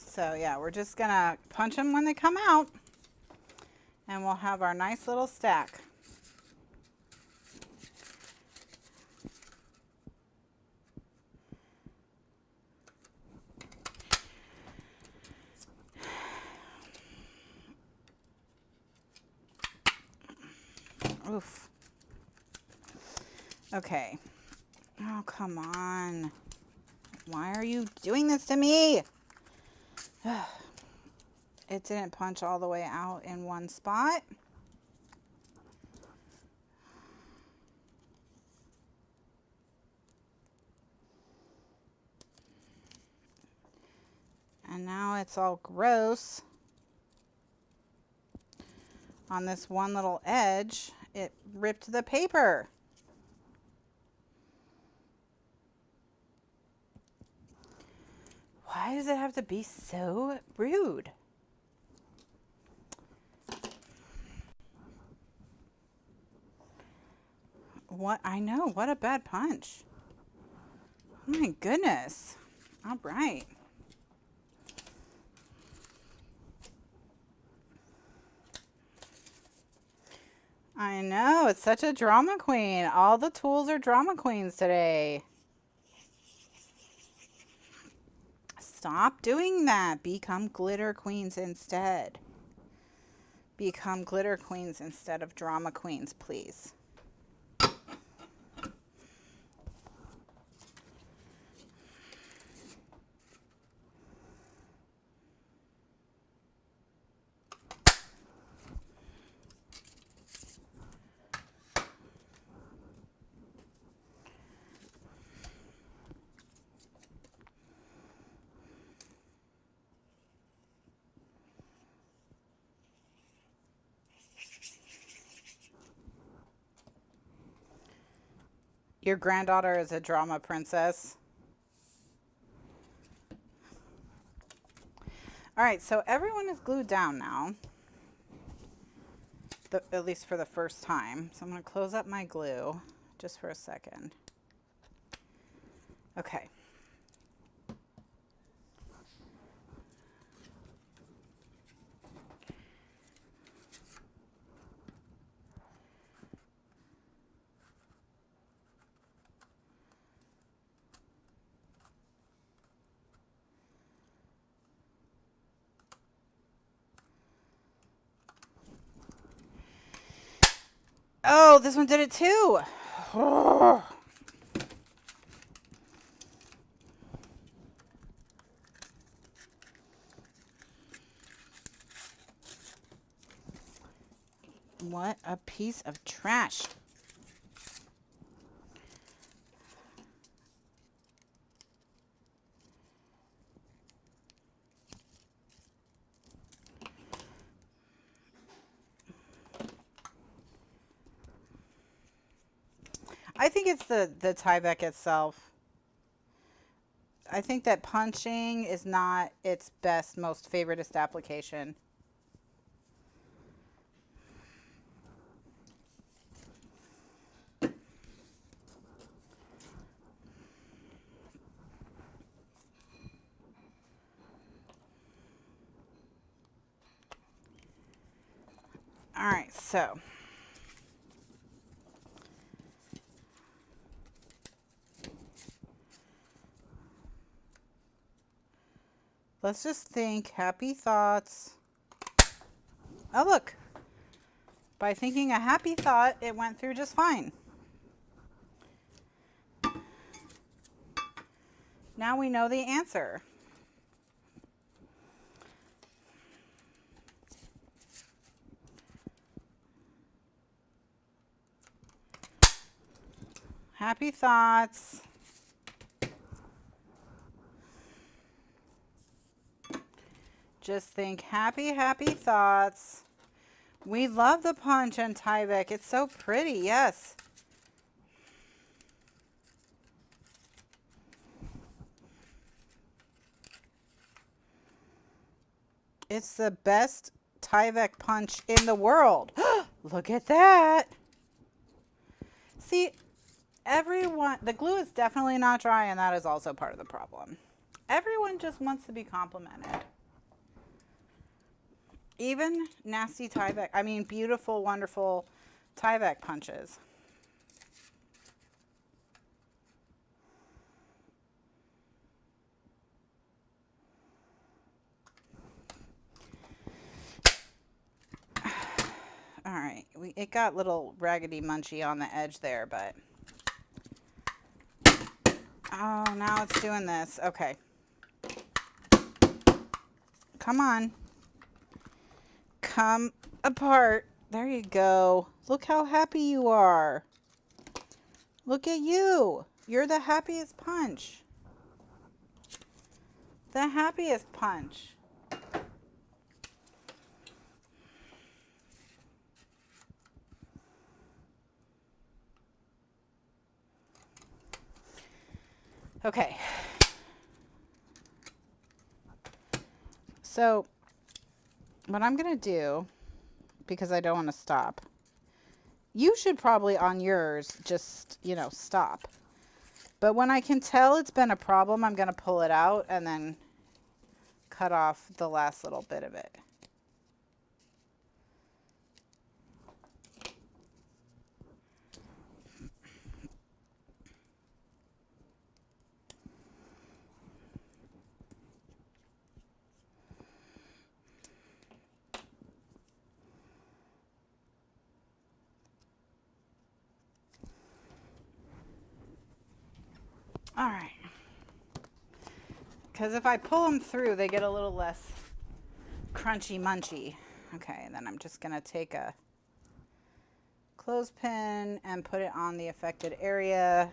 so yeah, we're just gonna punch them when they come out, and we'll have our nice little stack. Oof. Okay. Oh, come on. Why are you doing this to me? It didn't punch all the way out in one spot. And now it's all gross on this one little edge. It ripped the paper. Why does it have to be so rude? What? I know. What a bad punch. Oh my goodness. All right. I know, it's such a drama queen. All the tools are drama queens today. Stop doing that. Become glitter queens instead. Become glitter queens instead of drama queens, please. Your granddaughter is a drama princess. All right, so everyone is glued down now, at least for the first time. So I'm going to close up my glue just for a second. Okay. Oh, this one did it too. Oh. What a piece of trash. I think it's the Tyvek itself. I think that punching is not its best, most favoritist application. All right, so let's just think happy thoughts. Oh, look. By thinking a happy thought, it went through just fine. Now we know the answer. Happy thoughts. Just think happy, happy thoughts. We love the punch and Tyvek. It's so pretty, yes. It's the best Tyvek punch in the world. Look at that. See, everyone, the glue is definitely not dry, and that is also part of the problem. Everyone just wants to be complimented. Even nasty Tyvek, I mean beautiful, wonderful Tyvek punches. All right, it got a little raggedy munchy on the edge there, but oh, now it's doing this. Okay. Come on. Come apart. There you go. Look how happy you are. Look at you. You're the happiest punch. The happiest punch. Okay. So what I'm going to do, because I don't want to stop, you should probably on yours just, stop. But when I can tell it's been a problem, I'm going to pull it out and then cut off the last little bit of it. All right. Because if I pull them through, they get a little less crunchy munchy. Okay, and then I'm just going to take a clothespin and put it on the affected area.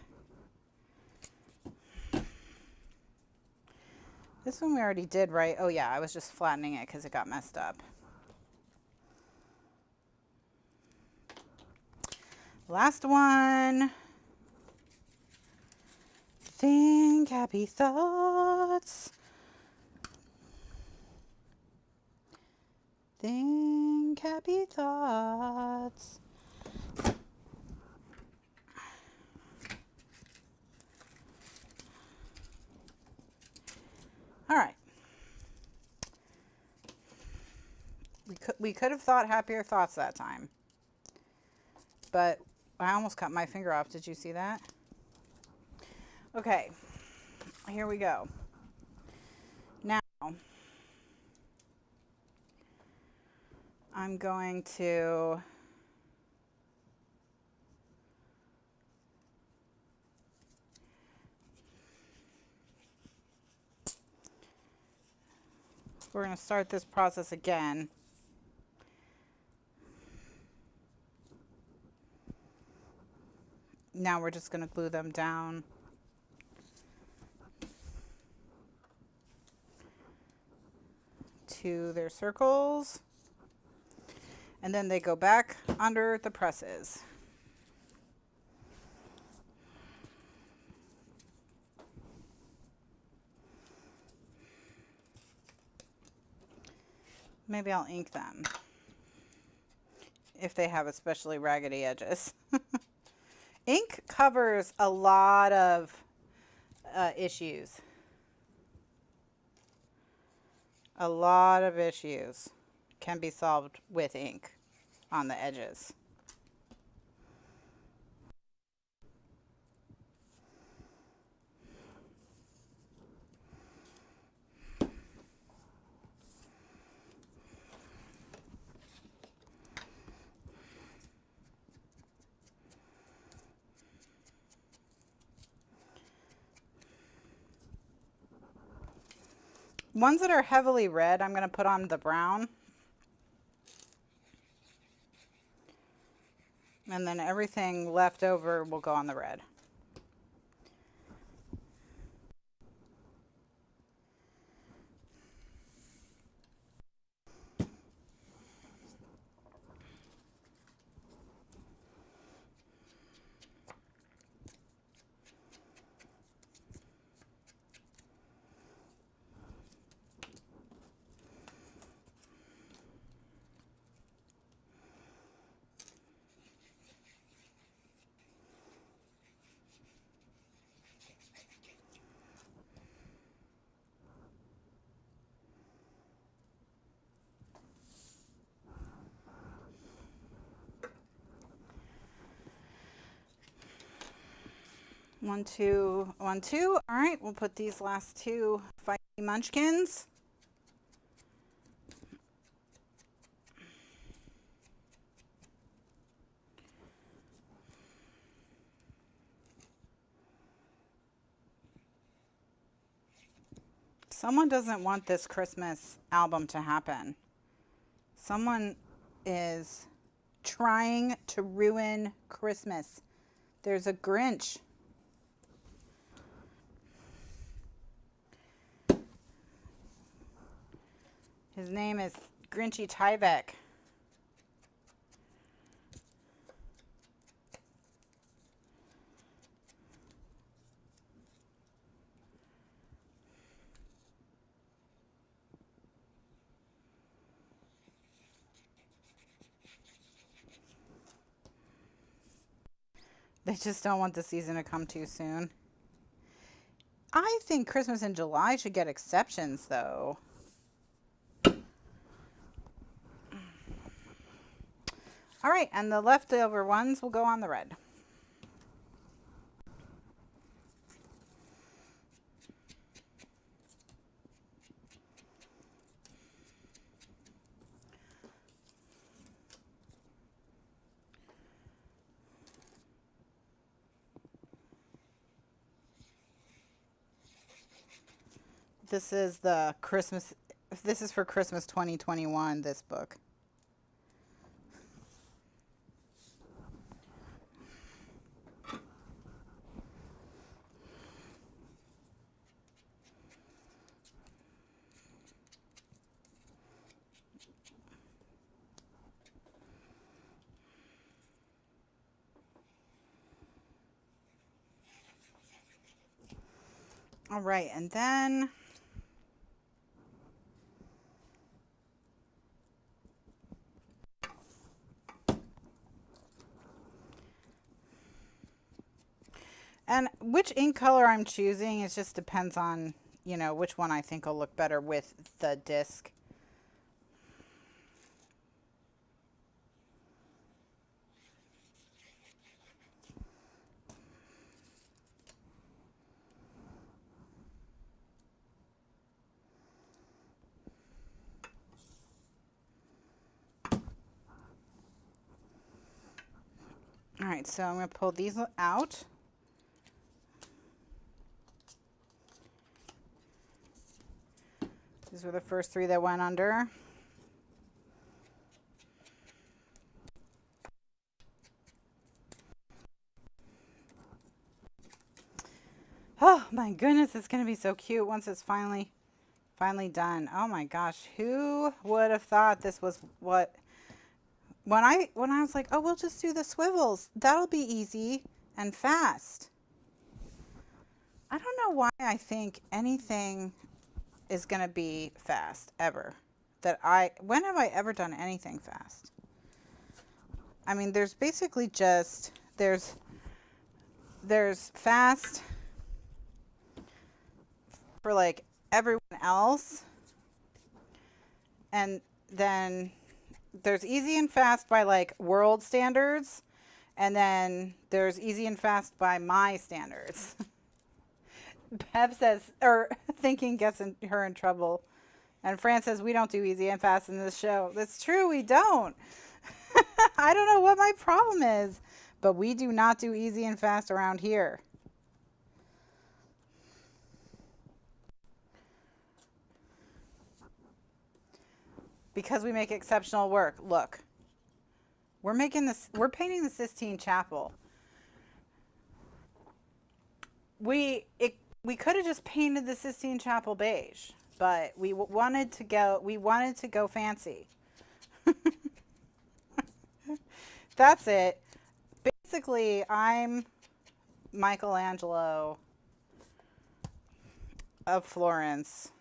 This one we already did, right? Oh yeah, I was just flattening it because it got messed up. Last one. Think happy thoughts. Think happy thoughts. All right. We could have thought happier thoughts that time. But I almost cut my finger off. Did you see that? Okay. Here we go. Now I'm going to we're going to start this process again. Now we're just going to glue them down to their circles, and then they go back under the presses. Maybe I'll ink them if they have especially raggedy edges. Ink covers a lot of issues. A lot of issues can be solved with ink on the edges. Ones that are heavily red, I'm going to put on the brown. And then everything left over will go on the red. One, two, 1, 2. All right, we'll put these last two feisty munchkins. Someone doesn't want this Christmas album to happen. Someone is trying to ruin Christmas. There's a Grinch. His name is Grinchy Tyvek. They just don't want the season to come too soon. I think Christmas in July should get exceptions, though. All right, and the leftover ones will go on the red. This is the Christmas, this is for Christmas 2021, this book. All right, and then which ink color I'm choosing, it just depends on, you know, which one I think will look better with the disc. All right, so I'm going to pull these out. These were the first 3 that went under. Oh my goodness, it's going to be so cute once it's finally done. Oh my gosh, who would have thought this was what... When I was like, oh, we'll just do the swivels. That'll be easy and fast. I don't know why I think anything is going to be fast, ever. When have I ever done anything fast? I mean, there's basically just, there's fast for like everyone else. And then there's easy and fast by like world standards, and then there's easy and fast by my standards. Bev says, or thinking gets her in trouble, and Fran says we don't do easy and fast in this show. That's true, we don't. I don't know what my problem is, but we do not do easy and fast around here. Because we make exceptional work. Look, we're painting the Sistine Chapel. We could have just painted the Sistine Chapel beige, but we wanted to go fancy. That's it. Basically, I'm Michelangelo of Florence.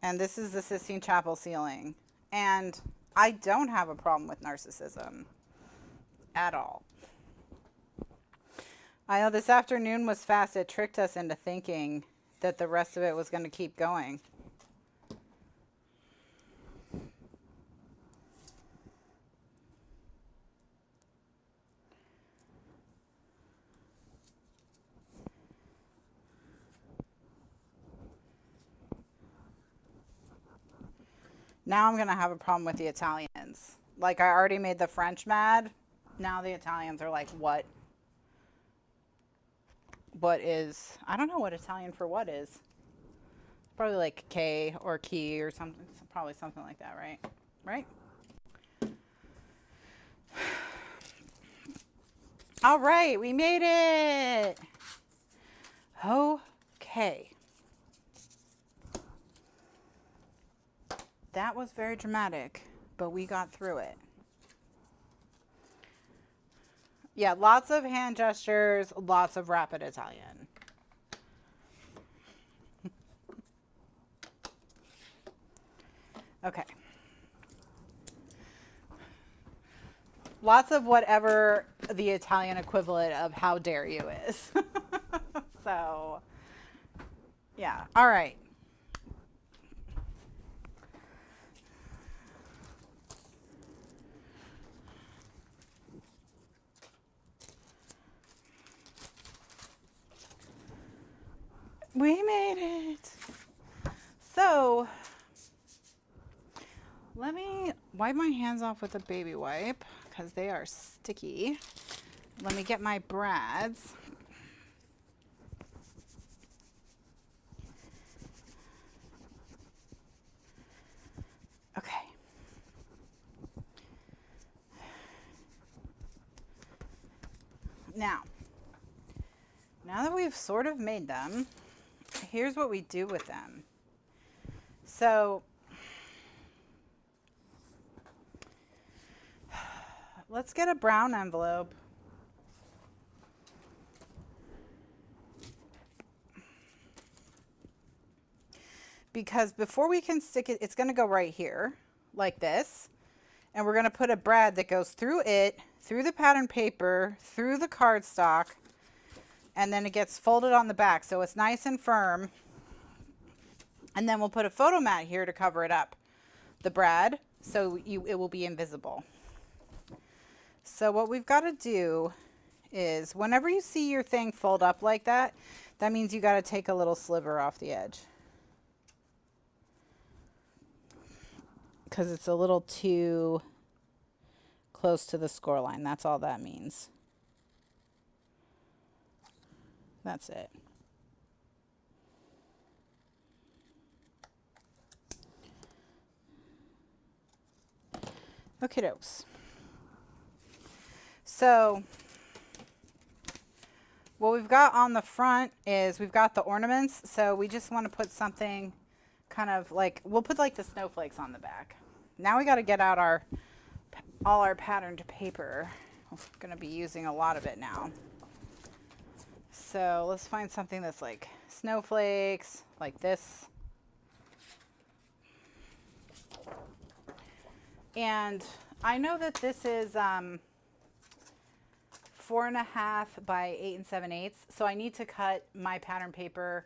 And this is the Sistine Chapel ceiling. And I don't have a problem with narcissism at all. I know this afternoon was fast. It tricked us into thinking that the rest of it was going to keep going. Now I'm going to have a problem with the Italians. Like, I already made the French mad. Now the Italians are like, what? What is... I don't know what Italian for what is. Probably like K or key or something. Probably something like that, right? Right? All right, we made it. Okay. That was very dramatic, but we got through it. Yeah, lots of hand gestures, lots of rapid Italian. Okay. Lots of whatever the Italian equivalent of how dare you is. So, yeah. All right. We made it. So, let me wipe my hands off with a baby wipe because they are sticky. Let me get my brads. Okay. Now that we've sort of made them, here's what we do with them. So let's get a brown envelope. Because before we can stick it, it's going to go right here like this. And we're going to put a brad that goes through it, through the pattern paper, through the cardstock, and then it gets folded on the back so it's nice and firm. And then we'll put a photo mat here to cover it up, the brad, so it will be invisible. So what we've got to do is whenever you see your thing fold up like that, that means you got to take a little sliver off the edge. Because it's a little too close to the score line. That's all that means. That's it. Okay, dokes. So what we've got on the front is we've got the ornaments. So we just want to put something kind of like, we'll put like the snowflakes on the back. Now we got to get out all our patterned paper. We're going to be using a lot of it now. So let's find something that's like snowflakes, like this. And I know that this is 4.5 by 8 7/8. So I need to cut my pattern paper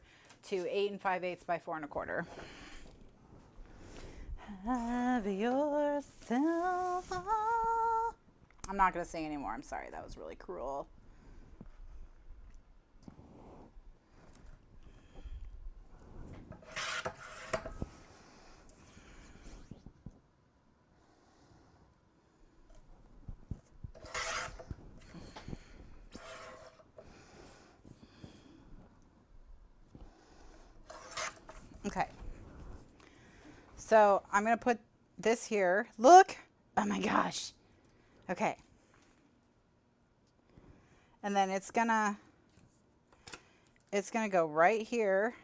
to 8 5/8 by 4 1/4. Have yourself. I'm not going to sing anymore. I'm sorry. That was really cruel. Okay. So I'm going to put this here. Look. Oh my gosh. Okay. And then it's going to go right here.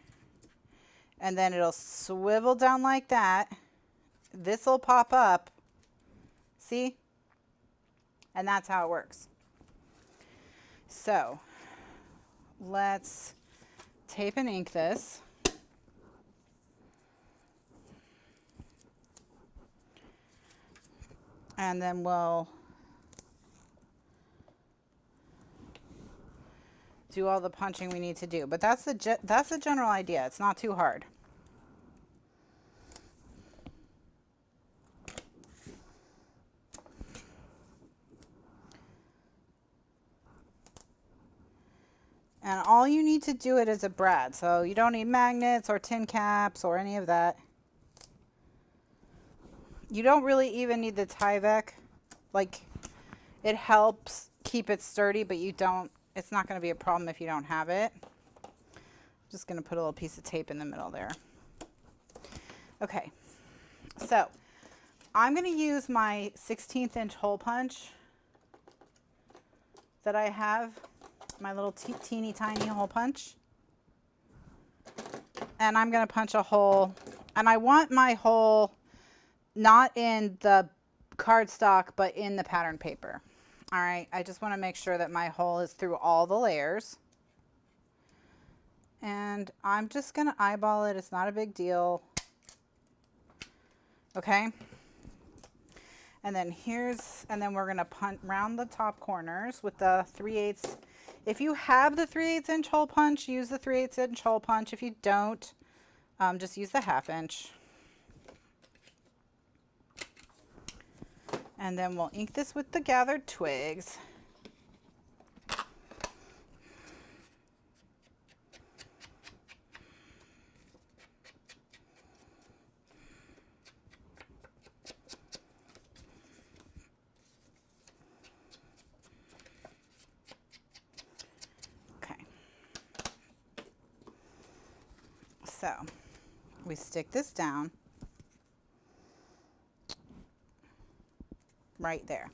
And then it'll swivel down like that. This will pop up. See? And that's how it works. So let's tape and ink this. And then we'll do all the punching we need to do. But that's the general idea. It's not too hard. And all you need to do it is a brad. So you don't need magnets or tin caps or any of that. You don't really even need the Tyvek. Like, it helps keep it sturdy, but it's not going to be a problem if you don't have it. I'm just going to put a little piece of tape in the middle there. Okay, so I'm going to use my 16th inch hole punch that I have, my little teeny tiny hole punch. And I'm going to punch a hole, and I want my hole not in the cardstock, but in the pattern paper. All right, I just want to make sure that my hole is through all the layers. And I'm just going to eyeball it. It's not a big deal. Okay. And then we're going to punch round the top corners with the 3/8. If you have the 3/8 inch hole punch, use the 3/8 inch hole punch. If you don't, just use the 1/2 inch. And then we'll ink this with the gathered twigs. Okay. So we stick this down. right there.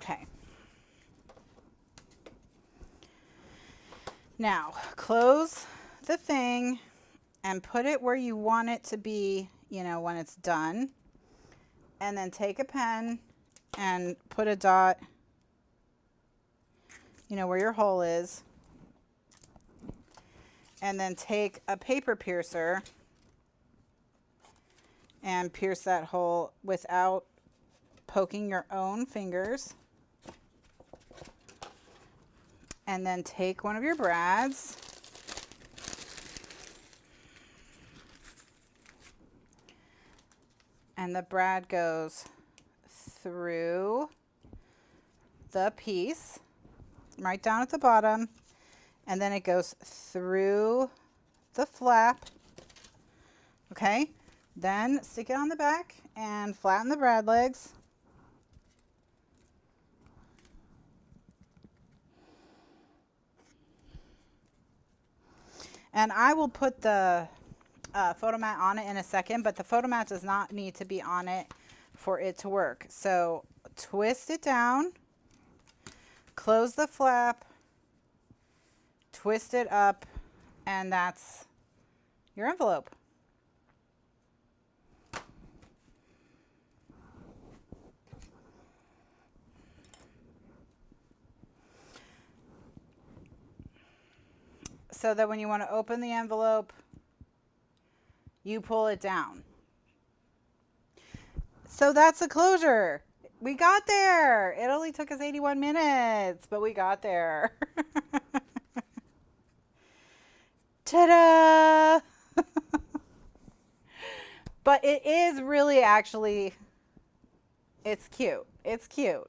Okay. Now, close the thing and put it where you want it to be, you know, when it's done. And then take a pen and put a dot, you know, where your hole is. And then take a paper piercer and pierce that hole without poking your own fingers. And then take one of your brads and the brad goes through the piece right down at the bottom, and then it goes through the flap. Okay, then stick it on the back and flatten the brad legs. And I will put the photo mat on it in a second, but the photo mat does not need to be on it for it to work. So twist it down, close the flap, twist it up, and that's your envelope. So that when you want to open the envelope, you pull it down. So that's the closure. We got there. It only took us 81 minutes, but we got there. Ta-da! But it is really actually, it's cute. It's cute.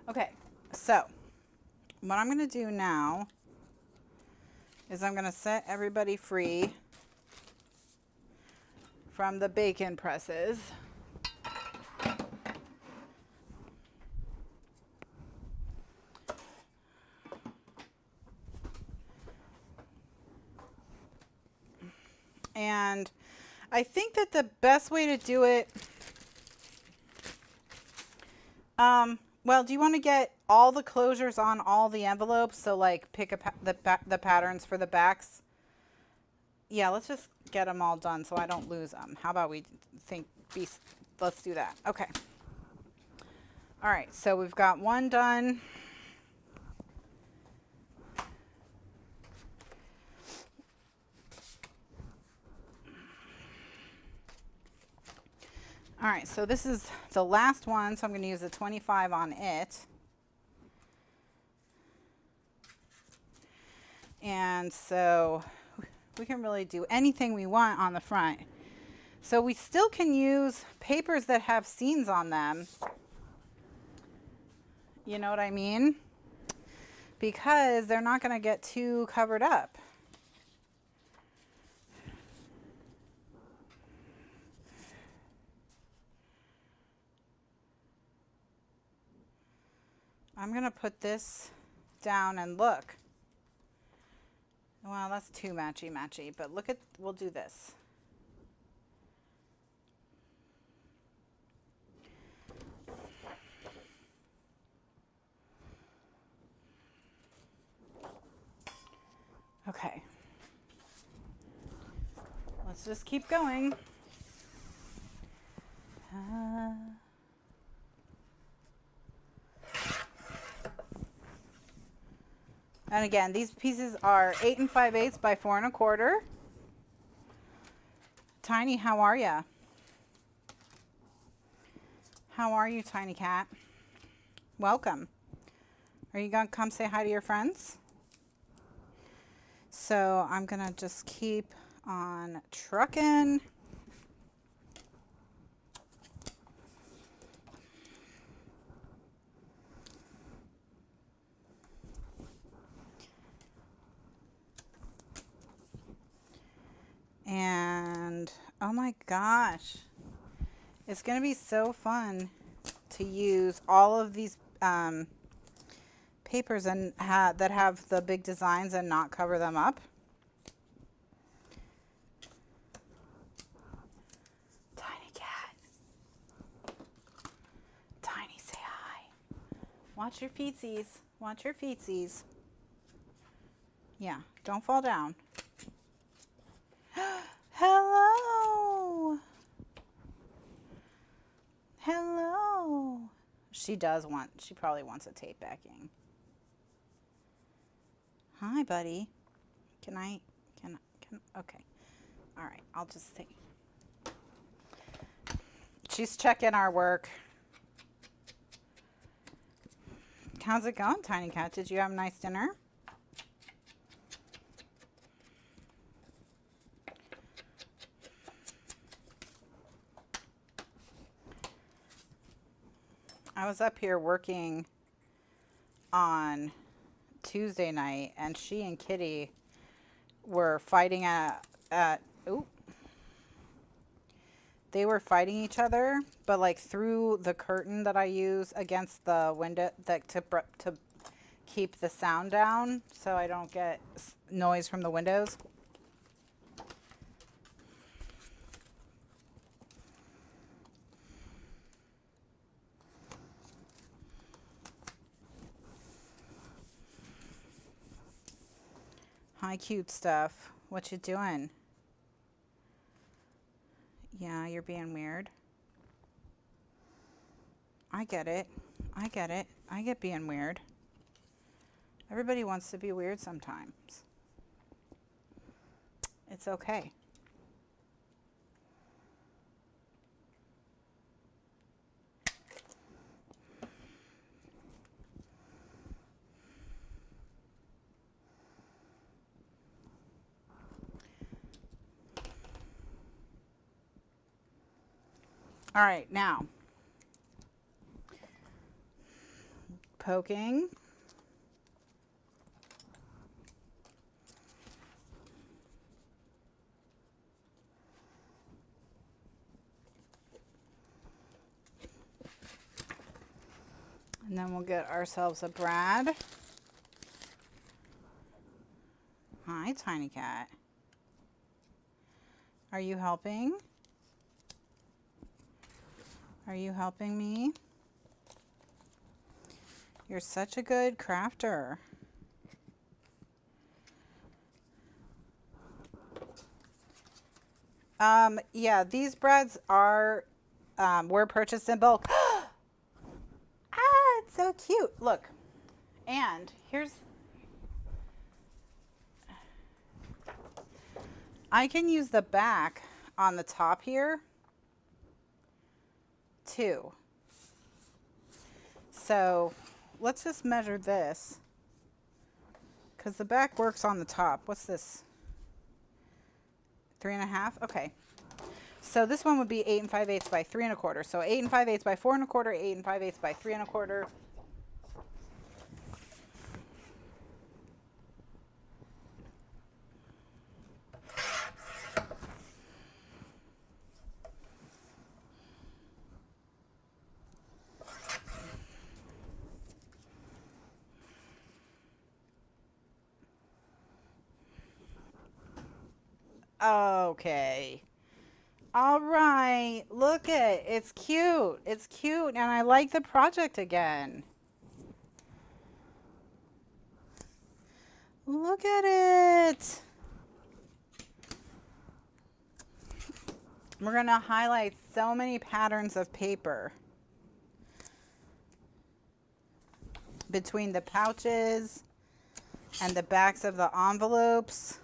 Okay, so what I'm going to do now is I'm going to set everybody free from the bacon presses. And I think that the best way to do it, well, do you want to get all the closures on all the envelopes? So like pick the patterns for the backs. Yeah, let's just get them all done so I don't lose them. How about we let's do that. Okay. All right, so we've got one done. All right, so this is the last one, so I'm going to use the 25 on it. And so we can really do anything we want on the front. So we still can use papers that have scenes on them. You know what I mean? Because they're not going to get too covered up. I'm going to put this down and look. Well, that's too matchy-matchy, but look at, we'll do this. Okay. Let's just keep going. And again, these pieces are 8 5/8 by 4 1/4. Tiny, how are ya? How are you, Tiny Cat? Welcome. Are you going to come say hi to your friends? So I'm going to just keep on trucking. And oh my gosh, it's going to be so fun to use all of these papers and that have the big designs and not cover them up. Tiny cat. Tiny, say hi. Watch your feetsies. Watch your feetsies. Yeah, don't fall down. Hello. Hello. She probably wants a tape backing. Hi, buddy. Okay. All right, I'll just see. She's checking our work. How's it going, Tiny Cat? Did you have a nice dinner? I was up here working on Tuesday night, and she and Kitty were fighting they were fighting each other, but like through the curtain that I use against the window to keep the sound down so I don't get noise from the windows. Hi, cute stuff. What you doing? Yeah, you're being weird. I get it. I get it. I get being weird. Everybody wants to be weird sometimes. It's okay. All right, now poking. And then we'll get ourselves a brad. Hi, Tiny Cat. Are you helping? Are you helping me? You're such a good crafter. Yeah, these brads were purchased in bulk. It's so cute. Look, and I can use the back on the top here too. So let's just measure this because the back works on the top. What's this? 3.5? Okay. So this one would be 8 5/8 by 3 1/4. So 8 5/8 by 4 1/4, 8 5/8 by 3 1/4. Okay. All right. Look it's cute. It's cute. And I like the project again. Look at it. We're going to highlight so many patterns of paper between the pouches and the backs of the envelopes.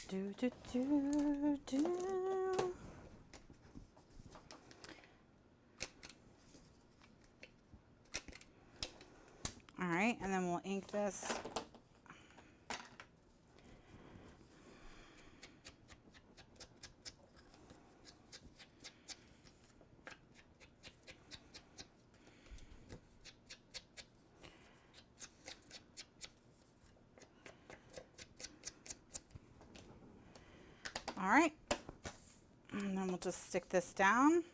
Do, do, do, do. All right, and then we'll ink this. All right, and then we'll just stick this down.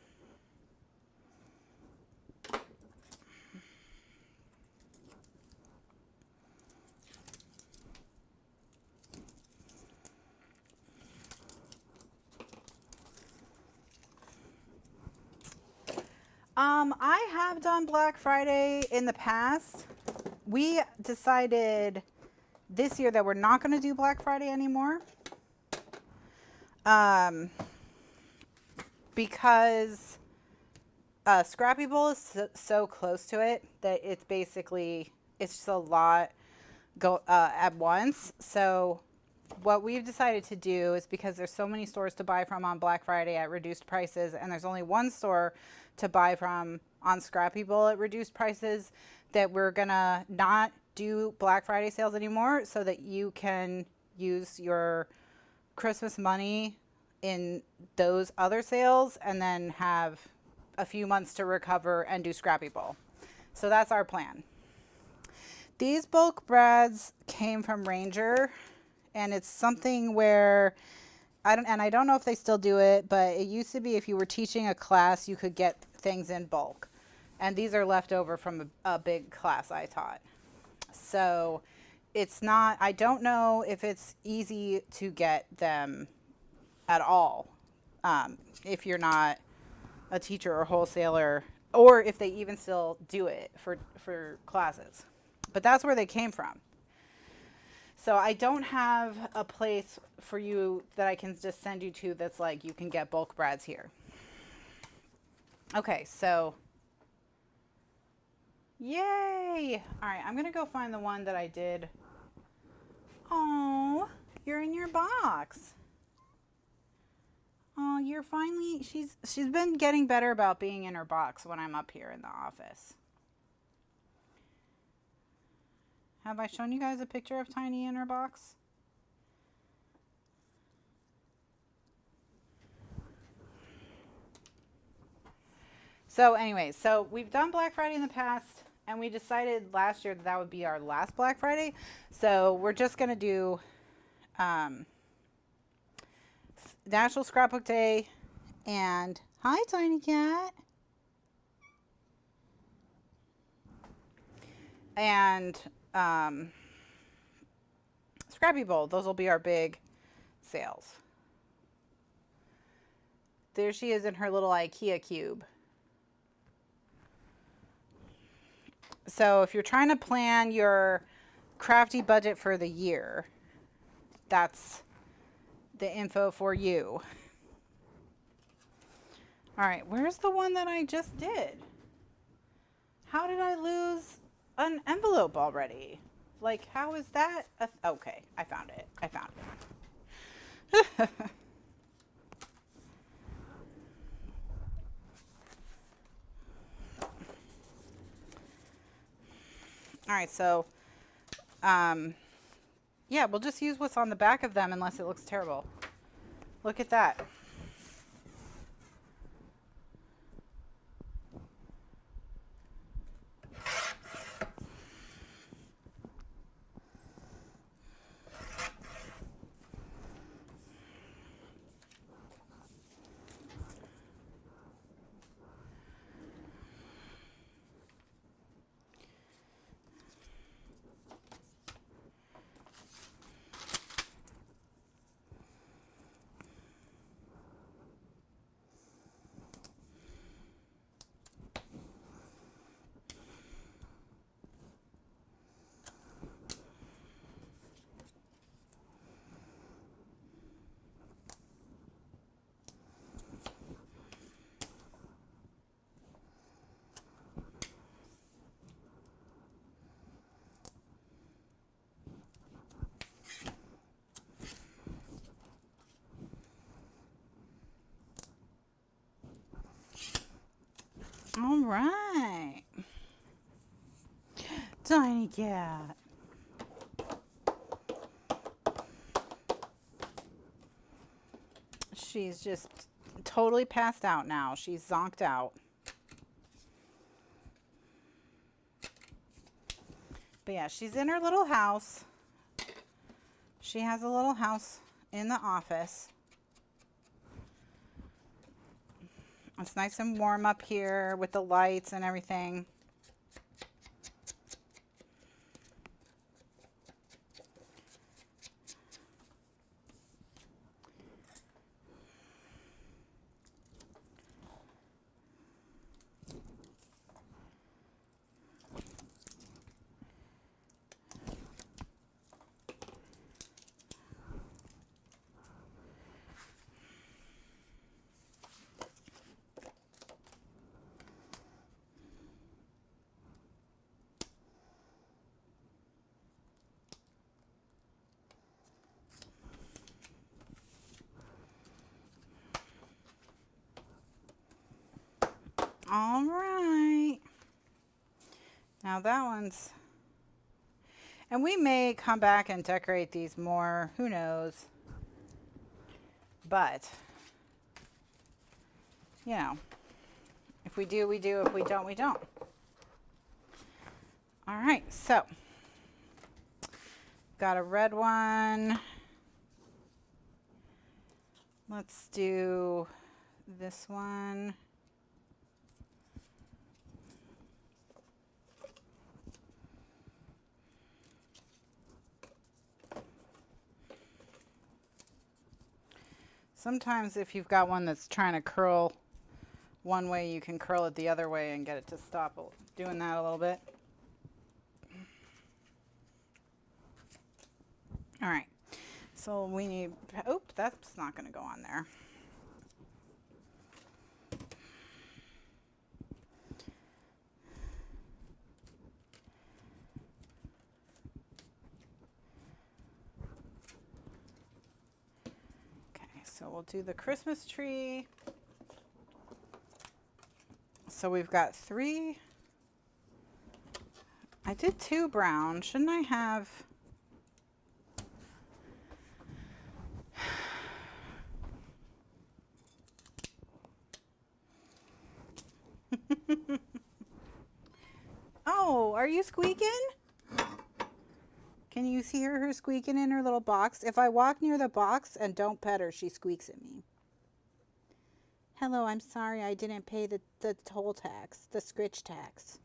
I have done Black Friday in the past. We decided this year that we're not going to do Black Friday anymore. Because Scrappy Bowl is so close to it that it's just a lot at once. So what we've decided to do is, because there's so many stores to buy from on Black Friday at reduced prices, and there's only one store to buy from on Scrappy Bowl at reduced prices, that we're gonna not do Black Friday sales anymore, so that you can use your Christmas money in those other sales and then have a few months to recover and do Scrappy Bowl. So that's our plan. These bulk brads came from Ranger, and it's something where I don't know if they still do it, but it used to be if you were teaching a class, you could get things in bulk. And these are left over from a big class I taught. So it's not, I don't know if it's easy to get them at all, if you're not a teacher or wholesaler, or if they even still do it for classes. But that's where they came from. So I don't have a place for you that I can just send you to that's like, you can get bulk brads here. Okay, so yay! All right, I'm gonna go find the one that I did. Oh, you're in your box. Oh, you're finally, she's been getting better about being in her box when I'm up here in the office. Have I shown you guys a picture of Tiny in her box? So anyways, so we've done Black Friday in the past, and we decided last year that that would be our last Black Friday. So we're just going to do National Scrapbook Day and hi, Tiny Cat. And Scrappy Bowl. Those will be our big sales. There she is in her little IKEA cube. So if you're trying to plan your crafty budget for the year, that's the info for you. All right, where's the one that I just did? How did I lose an envelope already? Like, how is that? Okay, I found it. I found it. All right, so, yeah, we'll just use what's on the back of them unless it looks terrible. Look at that. right. Tiny cat. She's just totally passed out now. She's zonked out. But yeah, she's in her little house. She has a little house in the office. It's nice and warm up here with the lights and everything. All right. Now that one's, and we may come back and decorate these more, who knows. But, you know, if we do, we do. If we don't, we don't. All right, so got a red one. Let's do this one. Sometimes if you've got one that's trying to curl one way, you can curl it the other way and get it to stop doing that a little bit. All right, so we need, oh, that's not going to go on there. So we'll do the Christmas tree. So we've got 3. I did 2 brown. Shouldn't I have? Oh, are you squeaking? Can you see her squeaking in her little box? If I walk near the box and don't pet her, she squeaks at me. Hello, I'm sorry I didn't pay the toll tax, the scritch tax.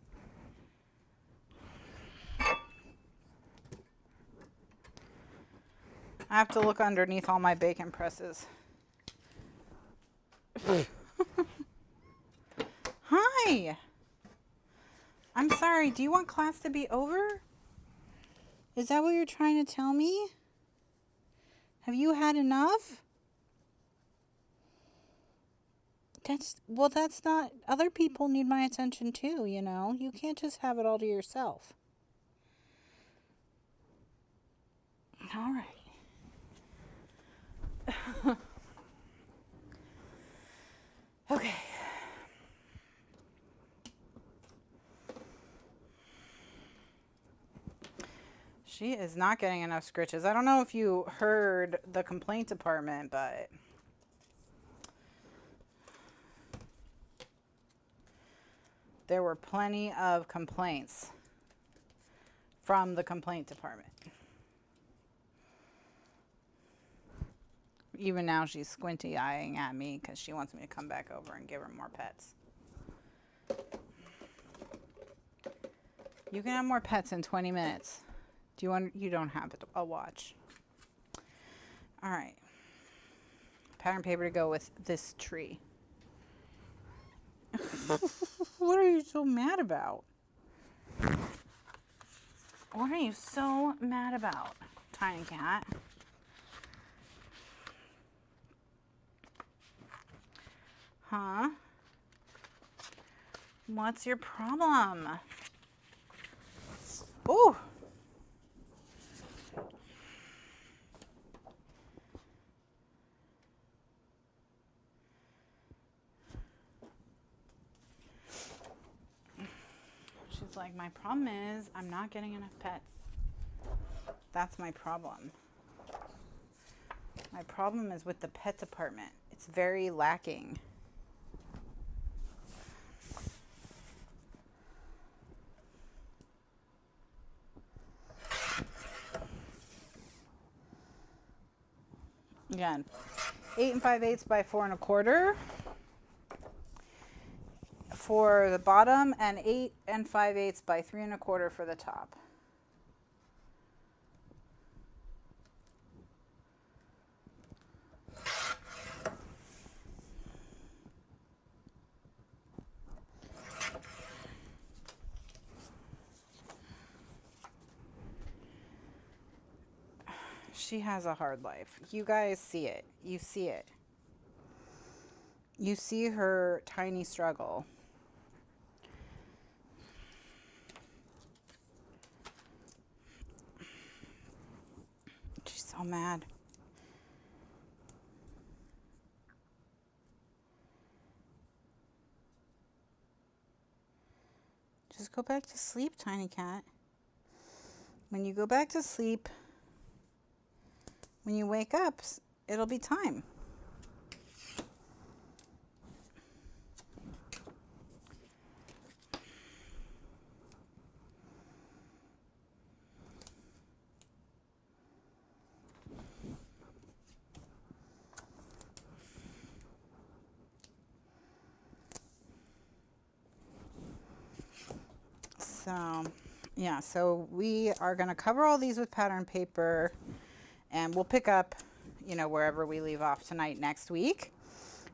I have to look underneath all my bacon presses. Hi. I'm sorry, do you want class to be over? Is that what you're trying to tell me? Have you had enough? That's not, other people need my attention too, you know? You can't just have it all to yourself. All right. Okay. She is not getting enough scritches. I don't know if you heard the complaint department, but there were plenty of complaints from the complaint department. Even now she's squinty eyeing at me because she wants me to come back over and give her more pets. You can have more pets in 20 minutes. Do you want? You don't have a watch. All right. Pattern paper to go with this tree. What are you so mad about? What are you so mad about, Tiny Cat? Huh? What's your problem? Ooh. like, my problem is I'm not getting enough pets. That's my problem. My problem is with the pet department. It's very lacking. Again, 8 5/8 by 4 1/4 for the bottom, and 8 5/8 by 3 1/4 for the top. She has a hard life. You guys see it. You see it. You see her tiny struggle. She's so mad. Just go back to sleep, tiny cat. When you go back to sleep, when you wake up, it'll be time. So, yeah, so we are going to cover all these with pattern paper, and we'll pick up, you know, wherever we leave off tonight next week,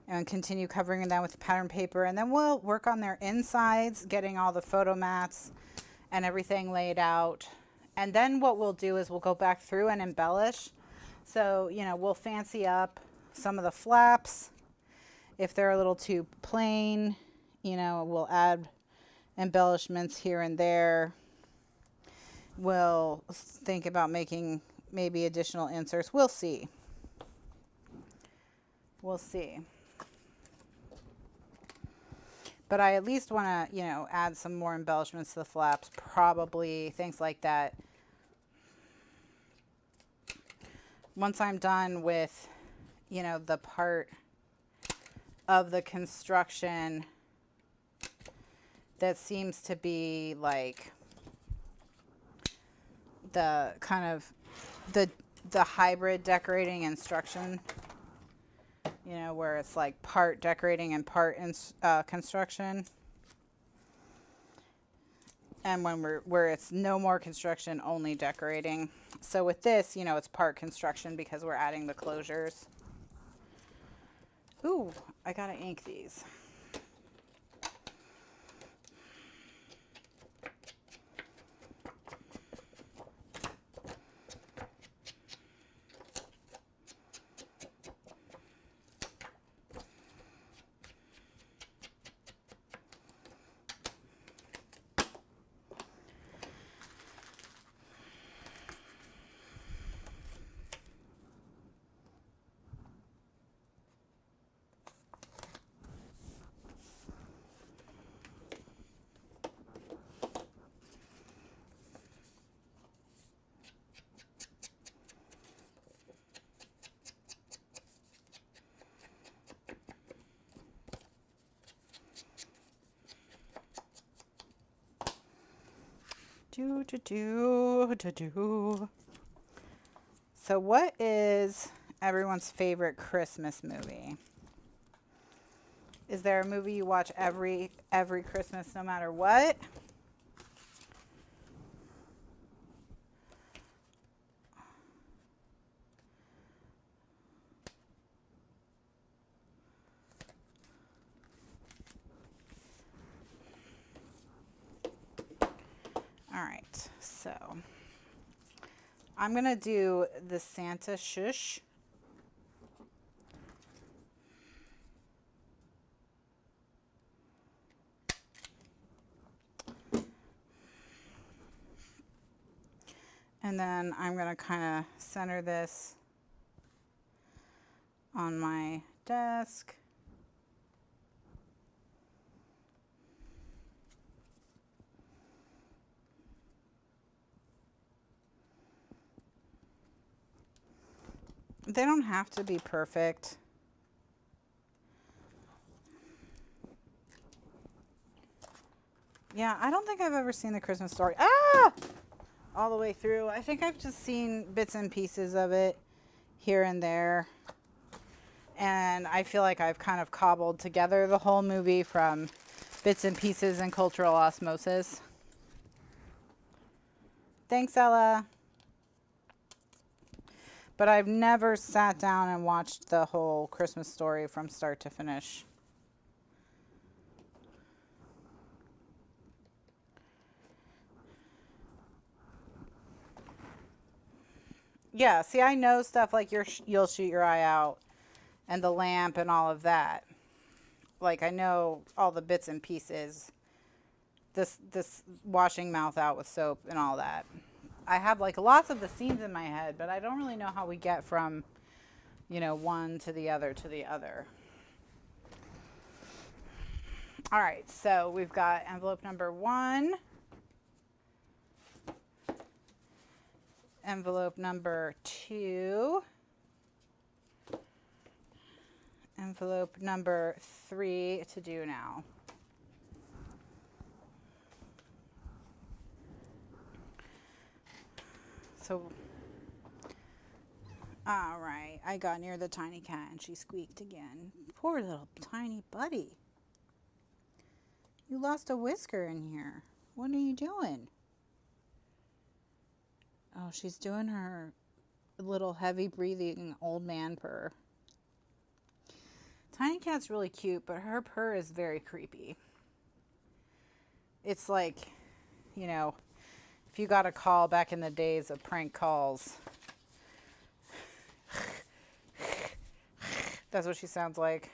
and continue covering them with pattern paper. And then we'll work on their insides, getting all the photo mats and everything laid out. And then what we'll do is we'll go back through and embellish. So, you know, we'll fancy up some of the flaps. If they're a little too plain, you know, we'll add embellishments here and there. We'll think about making maybe additional inserts. We'll see. We'll see. But I at least want to, you know, add some more embellishments to the flaps, probably things like that. Once I'm done with, you know, the part of the construction that seems to be like the kind of the hybrid decorating instruction, you know, where it's like part decorating and part construction, and when where it's no more construction, only decorating. So with this, you know, it's part construction because we're adding the closures. Ooh, I gotta ink these. So what is everyone's favorite Christmas movie? Is there a movie you watch every Christmas no matter what? All right, so I'm gonna do the Santa Shush. And then I'm gonna kind of center this on my desk. They don't have to be perfect. Yeah, I don't think I've ever seen The Christmas Story. All the way through. I think I've just seen bits and pieces of it here and there. And I feel like I've kind of cobbled together the whole movie from bits and pieces and cultural osmosis. Thanks, Ella. But I've never sat down and watched the whole Christmas Story from start to finish. Yeah, see, I know stuff like You'll Shoot Your Eye Out and The Lamp and all of that. Like, I know all the bits and pieces. This washing mouth out with soap and all that. I have like lots of the scenes in my head, but I don't really know how we get from, you know, one to the other to the other. All right, so we've got envelope number 1. Envelope number 2. Envelope number 3 to do now. So, all right, I got near the tiny cat and she squeaked again. Poor little tiny buddy. You lost a whisker in here. What are you doing? Oh, she's doing her little heavy breathing old man purr. Tiny cat's really cute, but her purr is very creepy. It's like, you know, if you got a call back in the days of prank calls. That's what she sounds like.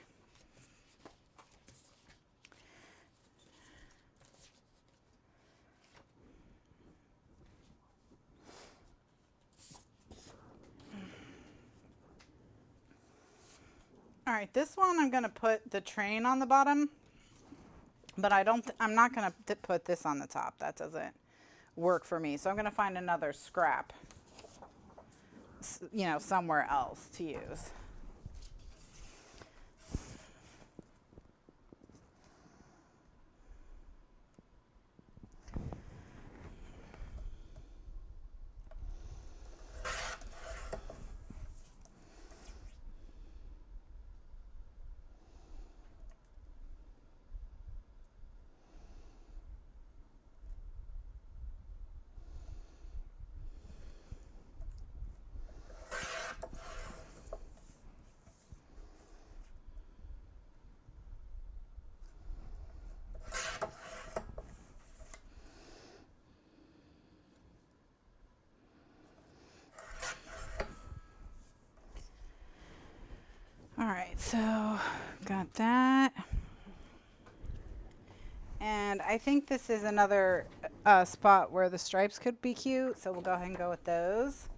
All right, this one I'm going to put the train on the bottom, but I'm not going to put this on the top. That doesn't work for me. So I'm going to find another scrap, you know, somewhere else to use. All right, so got that. And I think this is another spot where the stripes could be cute, so we'll go ahead and go with those.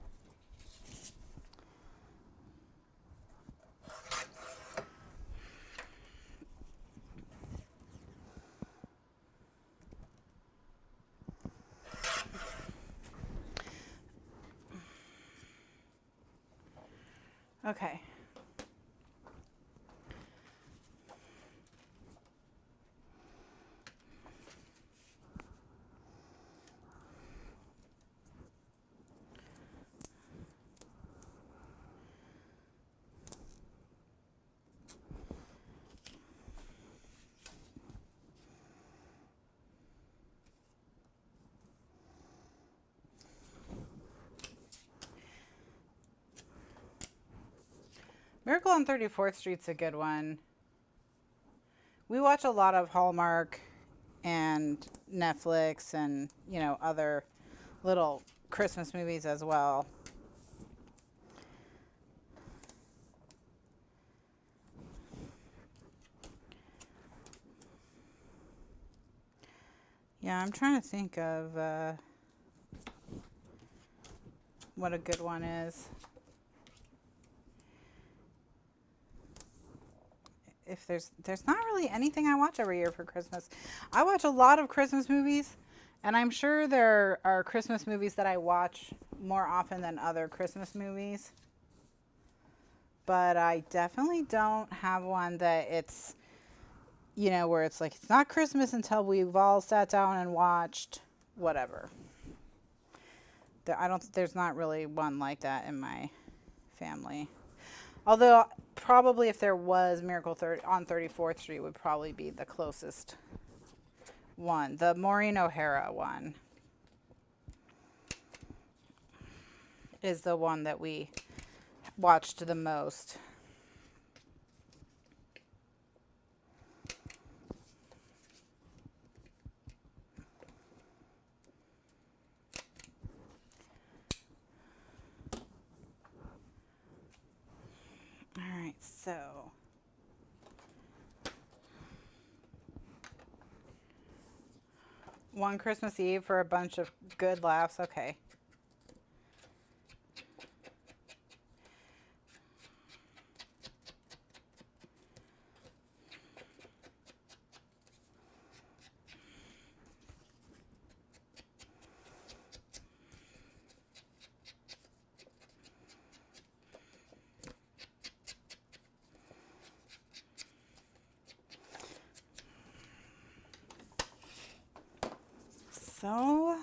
Okay. Miracle on 34th Street's a good one. We watch a lot of Hallmark and Netflix and, you know, other little Christmas movies as well. Yeah, I'm trying to think of what a good one is. If there's not really anything I watch every year for Christmas. I watch a lot of Christmas movies, and I'm sure there are Christmas movies that I watch more often than other Christmas movies. but I definitely don't have one that it's, you know, where it's like, it's not Christmas until we've all sat down and watched whatever. There's not really one like that in my family. Although probably if there was Miracle on 34th Street would probably be the closest one. The Maureen O'Hara one is the one that we watched the most. All right, so one Christmas Eve for a bunch of good laughs. Okay. So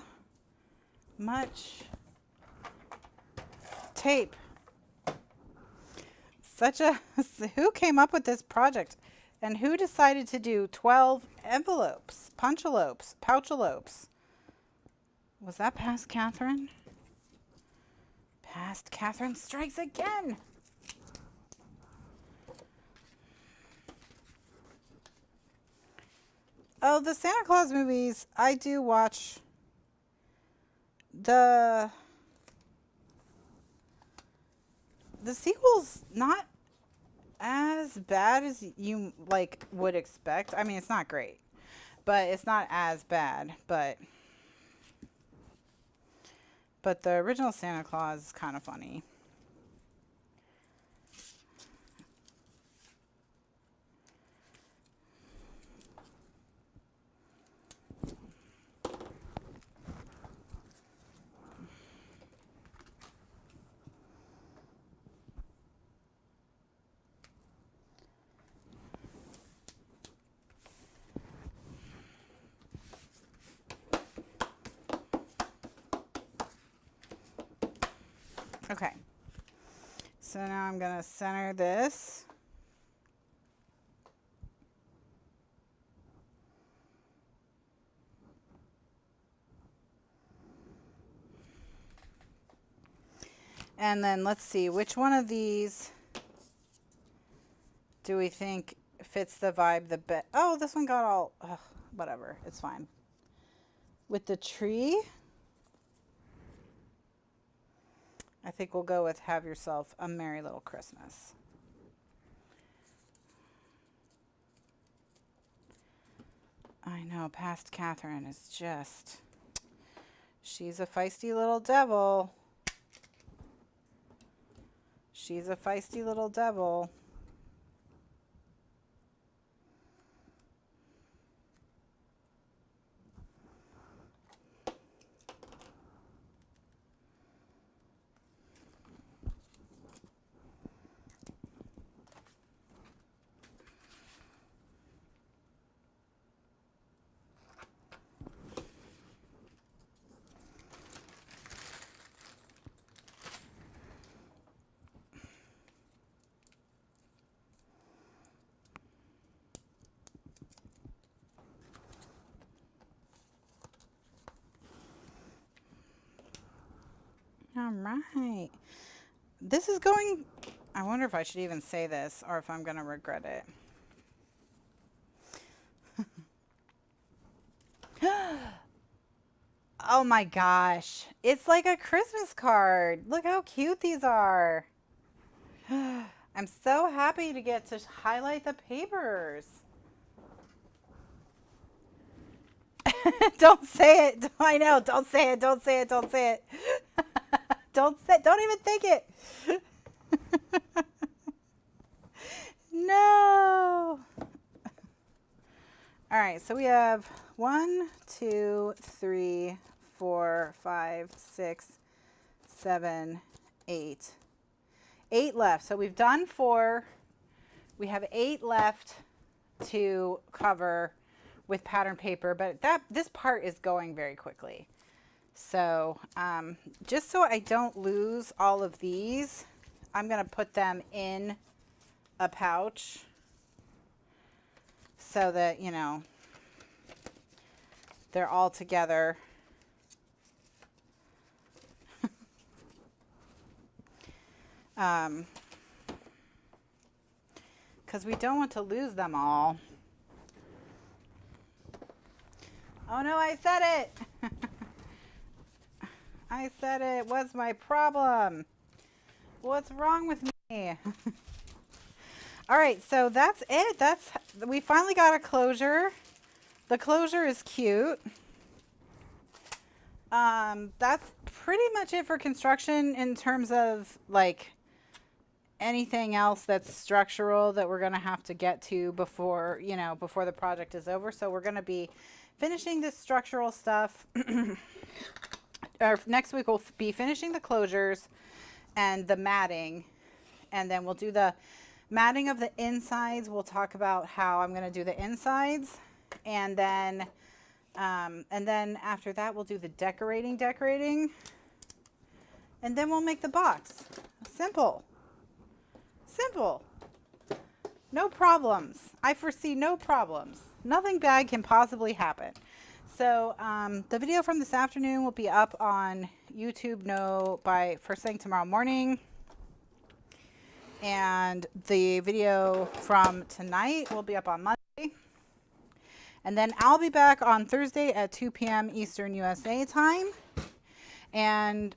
much tape. Who came up with this project? And who decided to do 12 envelopes, punchalopes, pouchalopes? Was that past Kathryn? Past Kathryn strikes again. Oh, the Santa Claus movies, I do watch. The sequel's not as bad as you like would expect. I mean, it's not great, but it's not as bad. But the original Santa Claus is kind of funny. Okay, so now I'm going to center this. And then let's see, which one of these do we think fits the vibe the best? Oh, this one got all, whatever, it's fine. With the tree, I think we'll go with Have Yourself a Merry Little Christmas. I know, past Kathryn is just, she's a feisty little devil. She's a feisty little devil. All right. This is going, I wonder if I should even say this or if I'm going to regret it. Oh my gosh. It's like a Christmas card. Look how cute these are. I'm so happy to get to highlight the papers. Don't say it. I know. Don't say it. Don't say it. Don't say it. Don't even think it. No. All right. So we have 1, 2, 3, 4, 5, 6, 7, 8. 8 left. So we've done 4. We have 8 left to cover with pattern paper, but this part is going very quickly. So just so I don't lose all of these, I'm going to put them in a pouch so that, you know, they're all together. Because we don't want to lose them all. Oh no, I said it. I said it was my problem. What's wrong with me? All right, so that's it. We finally got a closure. The closure is cute. That's pretty much it for construction in terms of like anything else that's structural that we're going to have to get to before, you know, before the project is over. So we're going to be finishing this structural stuff. Or next week we'll be finishing the closures and the matting, and then we'll do the matting of the insides. We'll talk about how I'm going to do the insides, and then after that we'll do the decorating, and then we'll make the box. Simple. No problems. I foresee no problems. Nothing bad can possibly happen. So the video from this afternoon will be up on YouTube by first thing tomorrow morning. And the video from tonight will be up on Monday. And then I'll be back on Thursday at 2 p.m. Eastern USA time. And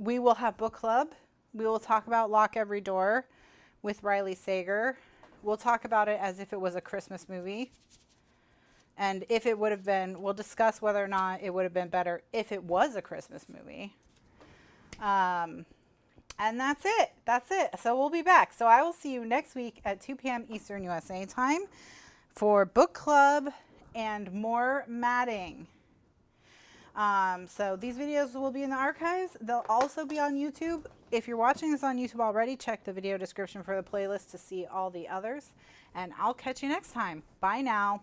we will have book club. We will talk about Lock Every Door with Riley Sager. We'll talk about it as if it was a Christmas movie. And if it would have been, we'll discuss whether or not it would have been better if it was a Christmas movie. And that's it. So we'll be back. So I will see you next week at 2 p.m. Eastern USA time for book club and more matting. So these videos will be in the archives. They'll also be on YouTube. If you're watching this on YouTube already, check the video description for the playlist to see all the others. And I'll catch you next time. Bye now.